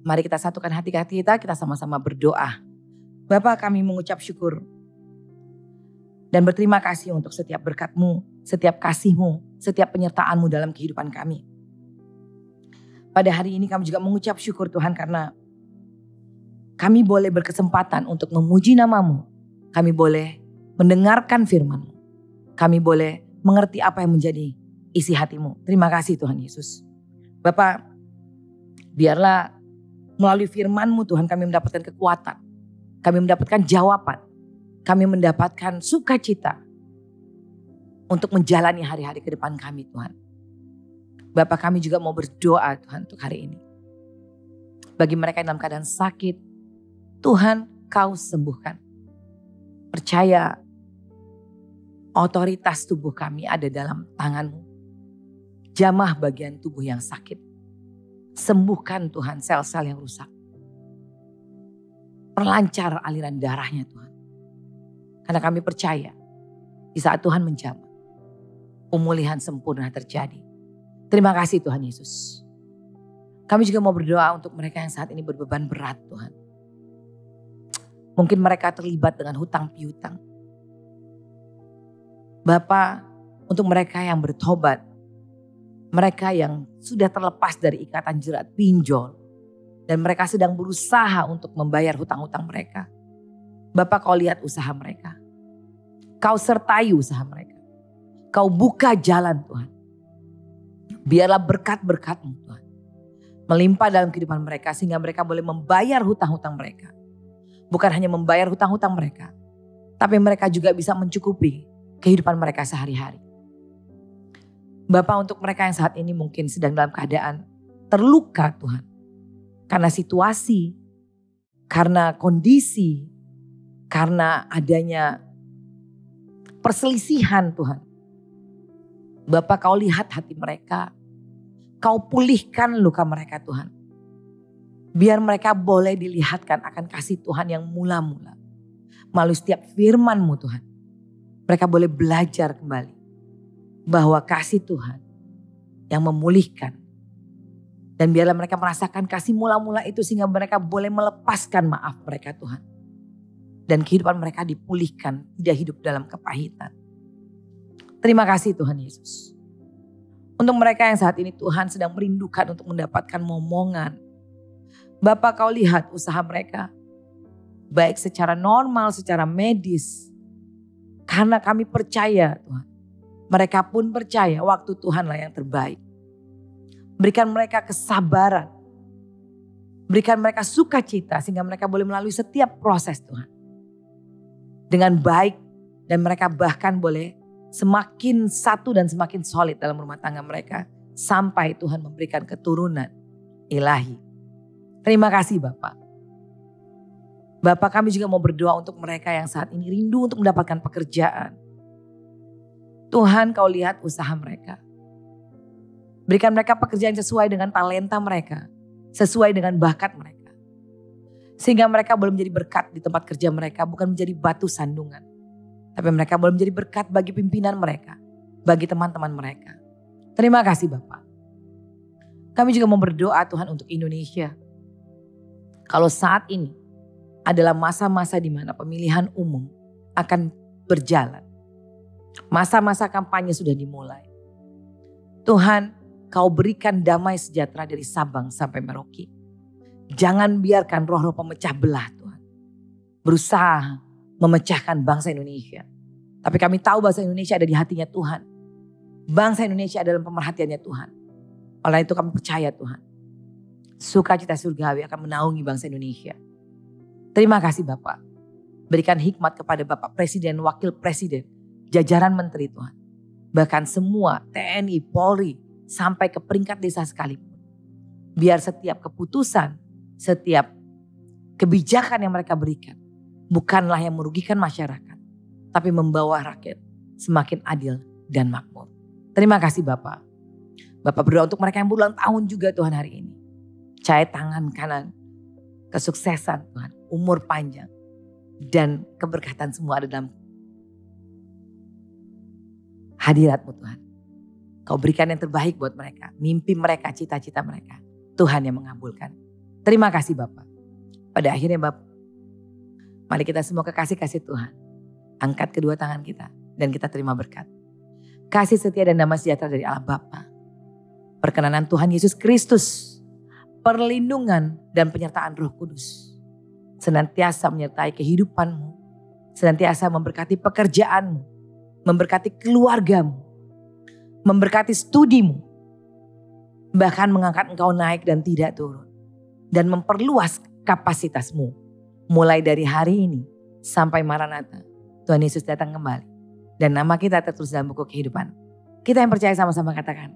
Mari kita satukan hati-hati kita sama-sama berdoa. Bapa, kami mengucap syukur dan berterima kasih untuk setiap berkat-Mu, setiap kasih-Mu, setiap penyertaan-Mu dalam kehidupan kami. Pada hari ini kami juga mengucap syukur Tuhan karena kami boleh berkesempatan untuk memuji nama-Mu. Kami boleh mendengarkan firman-Mu. Kami boleh mengerti apa yang menjadi isi hati-Mu. Terima kasih Tuhan Yesus. Bapak, biarlah melalui firman-Mu Tuhan kami mendapatkan kekuatan. Kami mendapatkan jawaban. Kami mendapatkan sukacita untuk menjalani hari-hari ke depan kami Tuhan. Bapak, kami juga mau berdoa Tuhan untuk hari ini. Bagi mereka yang dalam keadaan sakit, Tuhan Kau sembuhkan. Percaya otoritas tubuh kami ada dalam tangan-Mu. Jamah bagian tubuh yang sakit. Sembuhkan Tuhan sel-sel yang rusak. Perlancar aliran darahnya Tuhan. Karena kami percaya di saat Tuhan menjamah, pemulihan sempurna terjadi. Terima kasih Tuhan Yesus. Kami juga mau berdoa untuk mereka yang saat ini berbeban berat Tuhan. Mungkin mereka terlibat dengan hutang piutang. Bapa, untuk mereka yang bertobat, mereka yang sudah terlepas dari ikatan jerat pinjol, dan mereka sedang berusaha untuk membayar hutang-hutang mereka. Bapak, Kau lihat usaha mereka. Kau sertai usaha mereka. Kau buka jalan Tuhan. Biarlah berkat-berkat-Mu Tuhan melimpah dalam kehidupan mereka sehingga mereka boleh membayar hutang-hutang mereka. Bukan hanya membayar hutang-hutang mereka, tapi mereka juga bisa mencukupi kehidupan mereka sehari-hari. Bapak, untuk mereka yang saat ini mungkin sedang dalam keadaan terluka Tuhan. Karena situasi, karena kondisi, karena adanya perselisihan Tuhan. Bapak, Kau lihat hati mereka. Kau pulihkan luka mereka Tuhan. Biar mereka boleh dilihatkan akan kasih Tuhan yang mula-mula. Melalui setiap firman-Mu Tuhan. Mereka boleh belajar kembali. Bahwa kasih Tuhan yang memulihkan. Dan biarlah mereka merasakan kasih mula-mula itu sehingga mereka boleh melepaskan maaf mereka Tuhan. Dan kehidupan mereka dipulihkan, tidak hidup dalam kepahitan. Terima kasih Tuhan Yesus. Untuk mereka yang saat ini Tuhan sedang merindukan untuk mendapatkan momongan. Bapak, Kau lihat usaha mereka. Baik secara normal, secara medis. Karena kami percaya Tuhan. Mereka pun percaya waktu Tuhanlah yang terbaik. Berikan mereka kesabaran. Berikan mereka sukacita sehingga mereka boleh melalui setiap proses Tuhan. Dengan baik, dan mereka bahkan boleh semakin satu dan semakin solid dalam rumah tangga mereka. Sampai Tuhan memberikan keturunan ilahi. Terima kasih Bapak. Bapak, kami juga mau berdoa untuk mereka yang saat ini rindu untuk mendapatkan pekerjaan. Tuhan, Kau lihat usaha mereka. Berikan mereka pekerjaan sesuai dengan talenta mereka. Sesuai dengan bakat mereka. Sehingga mereka boleh menjadi berkat di tempat kerja mereka. Bukan menjadi batu sandungan. Tapi mereka boleh menjadi berkat bagi pimpinan mereka. Bagi teman-teman mereka. Terima kasih Bapak. Kami juga mau berdoa Tuhan untuk Indonesia. Kalau saat ini adalah masa-masa di mana pemilihan umum akan berjalan. Masa-masa kampanye sudah dimulai. Tuhan, Kau berikan damai sejahtera dari Sabang sampai Merauke. Jangan biarkan roh-roh pemecah belah Tuhan berusaha memecahkan bangsa Indonesia. Tapi kami tahu bangsa Indonesia ada di hatinya Tuhan. Bangsa Indonesia ada dalam pemerhatiannya Tuhan. Oleh itu kami percaya Tuhan. Sukacita surgawi akan menaungi bangsa Indonesia. Terima kasih Bapak. Berikan hikmat kepada Bapak Presiden, Wakil Presiden, jajaran Menteri Tuhan. Bahkan semua TNI, Polri, sampai ke peringkat desa sekalipun. Biar setiap keputusan, setiap kebijakan yang mereka berikan bukanlah yang merugikan masyarakat. tapi membawa rakyat semakin adil dan makmur. Terima kasih Bapak. Bapak berdoa untuk mereka yang berulang tahun juga Tuhan hari ini. Cahaya tangan kanan, kesuksesan Tuhan, umur panjang, dan keberkatan semua ada dalam hadirat-Mu Tuhan. Kau berikan yang terbaik buat mereka, mimpi mereka, cita-cita mereka. Tuhan yang mengabulkan. Terima kasih Bapak. Pada akhirnya Bapak, mari kita semua kekasih-kasih Tuhan. Angkat kedua tangan kita dan kita terima berkat. Kasih setia dan damai sejahtera dari Allah Bapa, perkenanan Tuhan Yesus Kristus, perlindungan dan penyertaan Roh Kudus senantiasa menyertai kehidupanmu, senantiasa memberkati pekerjaanmu, memberkati keluargamu, memberkati studimu, bahkan mengangkat engkau naik dan tidak turun, dan memperluas kapasitasmu mulai dari hari ini sampai Maranatha. Tuhan Yesus datang kembali dan nama kita tertulis dalam buku kehidupan. Kita yang percaya sama-sama katakan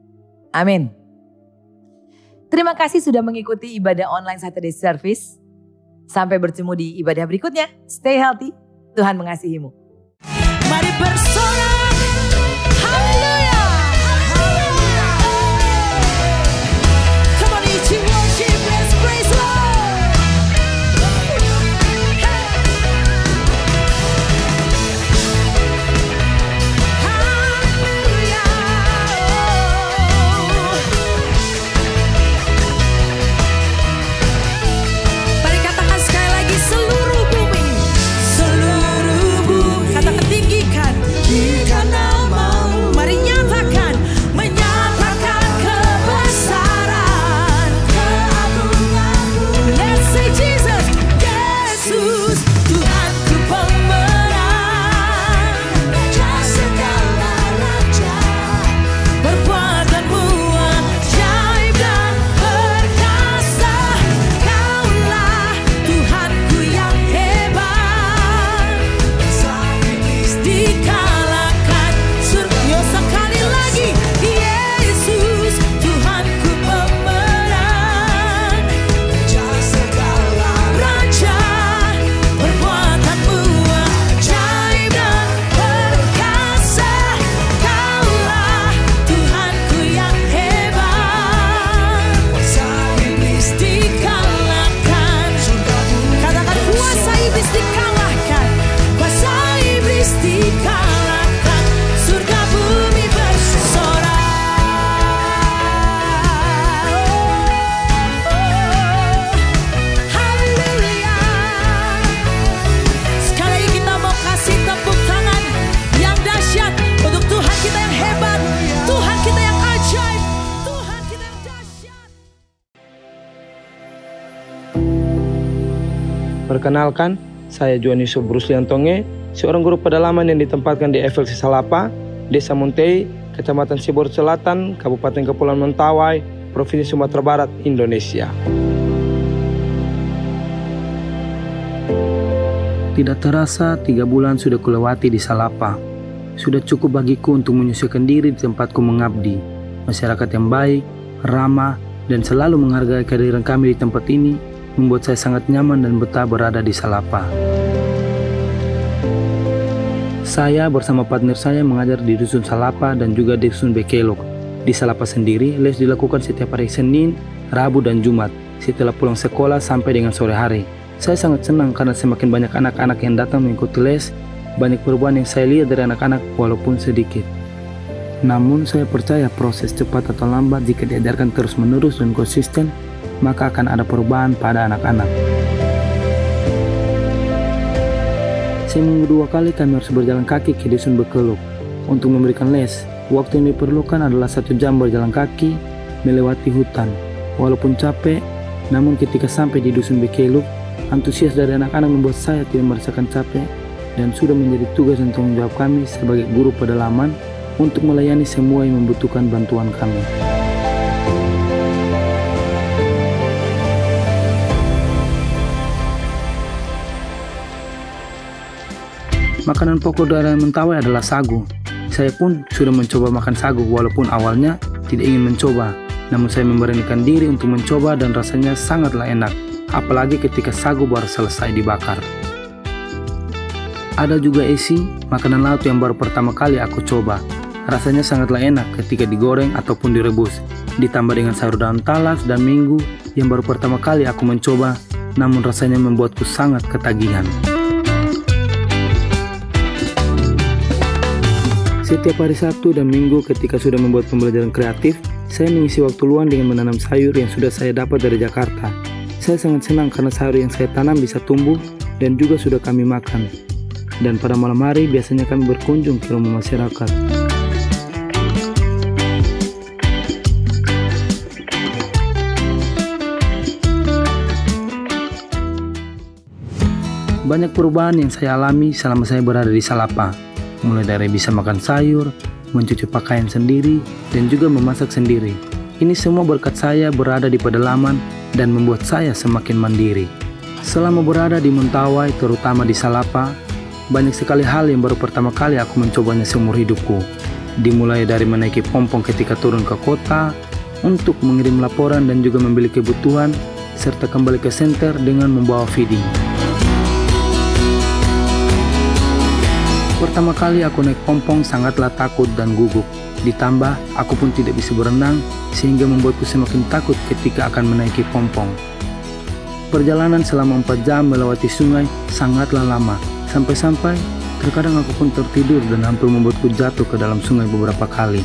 amin. Terima kasih sudah mengikuti ibadah online Saturday Service. Sampai bertemu di ibadah berikutnya. Stay healthy. Tuhan mengasihimu.
Mari bersorak. Haleluya. Come on, Ichi worship. Let's praise Lord. Haleluya. Mari katakan sekali lagi seluruh bumi. Seluruh bumi. Katakan tinggikan. Tinggikan namamu. Mari nyatakan. Menyatakan kebesaran. Keagunganmu. Let's say Jesus. Yesus. Tuhanku pemenang. Raja segala raja. Perbuatanmu ajaib dan perkasa. Kaulah Tuhanku yang hebat. Dikalahkan surga sekali lagi. Yesus Tuhanku pemenang. Raja segala raja. Perbuatanmu ajaib dan perkasa. Kaulah Tuhanku yang hebat. Dikalahkan. Katakan kuasa iblis dikalahkan. Kuasa iblis dikalahkan. Surga bumi bersorak. Haleluya. Sekali lagi kita mau kasih tepuk tangan yang dahsyat untuk Tuhan kita yang hebat, Tuhan kita yang ajaib, Tuhan kita yang dahsyat.
Perkenalkan, saya Juaniso Bruce Liantonge, seorang guru pedalaman yang ditempatkan di FLC Salapa, Desa Montei, Kecamatan Sibor Selatan, Kabupaten Kepulauan Mentawai, Provinsi Sumatera Barat, Indonesia. Tidak terasa 3 bulan sudah kulewati di Salapa. Sudah cukup bagiku untuk menyesuaikan diri di tempatku mengabdi. Masyarakat yang baik, ramah, dan selalu menghargai kehadiran kami di tempat ini membuat saya sangat nyaman dan betah berada di Salapa. Saya bersama partner saya mengajar di Dusun Salapa dan juga di Dusun Bekelok. Di Salapa sendiri, les dilakukan setiap hari Senin, Rabu, dan Jumat setelah pulang sekolah sampai dengan sore hari. Saya sangat senang karena semakin banyak anak-anak yang datang mengikuti les, banyak perubahan yang saya lihat dari anak-anak walaupun sedikit. Namun saya percaya proses cepat atau lambat jika diajarkan terus-menerus dan konsisten, maka akan ada perubahan pada anak-anak. Seminggu 2 kali kami harus berjalan kaki ke Dusun Bekelok untuk memberikan les. Waktu yang diperlukan adalah 1 jam berjalan kaki melewati hutan. Walaupun capek, namun ketika sampai di Dusun Bekelok, antusias dari anak-anak membuat saya tidak merasakan capek dan sudah menjadi tugas dan tanggung jawab kami sebagai guru pedalaman untuk melayani semua yang membutuhkan bantuan kami. Makanan pokok daerah Mentawai adalah sagu. Saya pun sudah mencoba makan sagu walaupun awalnya tidak ingin mencoba. Namun saya memberanikan diri untuk mencoba dan rasanya sangatlah enak. Apalagi ketika sagu baru selesai dibakar. Ada juga esi, makanan laut yang baru pertama kali aku coba. Rasanya sangatlah enak ketika digoreng ataupun direbus. Ditambah dengan sayur daun talas dan minggu yang baru pertama kali aku mencoba, namun rasanya membuatku sangat ketagihan. Setiap hari Sabtu dan Minggu ketika sudah membuat pembelajaran kreatif, saya mengisi waktu luang dengan menanam sayur yang sudah saya dapat dari Jakarta. Saya sangat senang karena sayur yang saya tanam bisa tumbuh dan juga sudah kami makan. Dan pada malam hari biasanya kami berkunjung ke rumah masyarakat. Banyak perubahan yang saya alami selama saya berada di Salapa. Mulai dari bisa makan sayur, mencuci pakaian sendiri, dan juga memasak sendiri. Ini semua berkat saya berada di pedalaman dan membuat saya semakin mandiri. Selama berada di Mentawai, terutama di Salapa, banyak sekali hal yang baru pertama kali aku mencobanya seumur hidupku. Dimulai dari menaiki pompong ketika turun ke kota, untuk mengirim laporan dan juga membeli kebutuhan, serta kembali ke senter dengan membawa feeding. Pertama kali aku naik pompong sangatlah takut dan gugup. Ditambah, aku pun tidak bisa berenang, sehingga membuatku semakin takut ketika akan menaiki pompong. Perjalanan selama 4 jam melewati sungai sangatlah lama. Sampai-sampai terkadang aku pun tertidur dan hampir membuatku jatuh ke dalam sungai beberapa kali.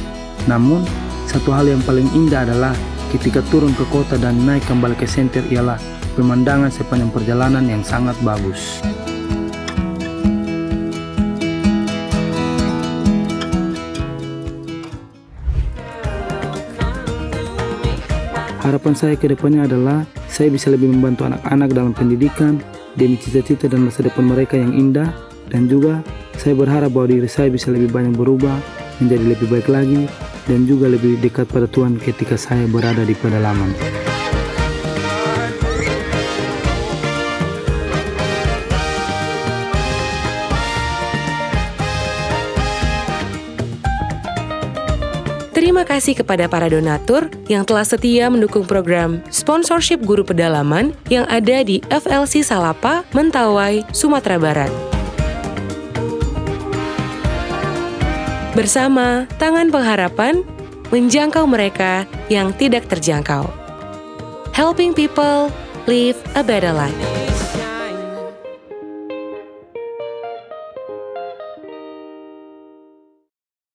Namun, satu hal yang paling indah adalah ketika turun ke kota dan naik kembali ke senter ialah pemandangan sepanjang perjalanan yang sangat bagus. Harapan saya ke depannya adalah saya bisa lebih membantu anak-anak dalam pendidikan demi cita-cita dan masa depan mereka yang indah, dan juga saya berharap bahwa diri saya bisa lebih banyak berubah menjadi lebih baik lagi dan juga lebih dekat pada Tuhan ketika saya berada di pedalaman.
Terima kasih kepada para donatur yang telah setia mendukung program sponsorship guru pedalaman yang ada di FLC Salapa, Mentawai, Sumatera Barat. Bersama Tangan Pengharapan, menjangkau mereka yang tidak terjangkau. Helping people live a better life.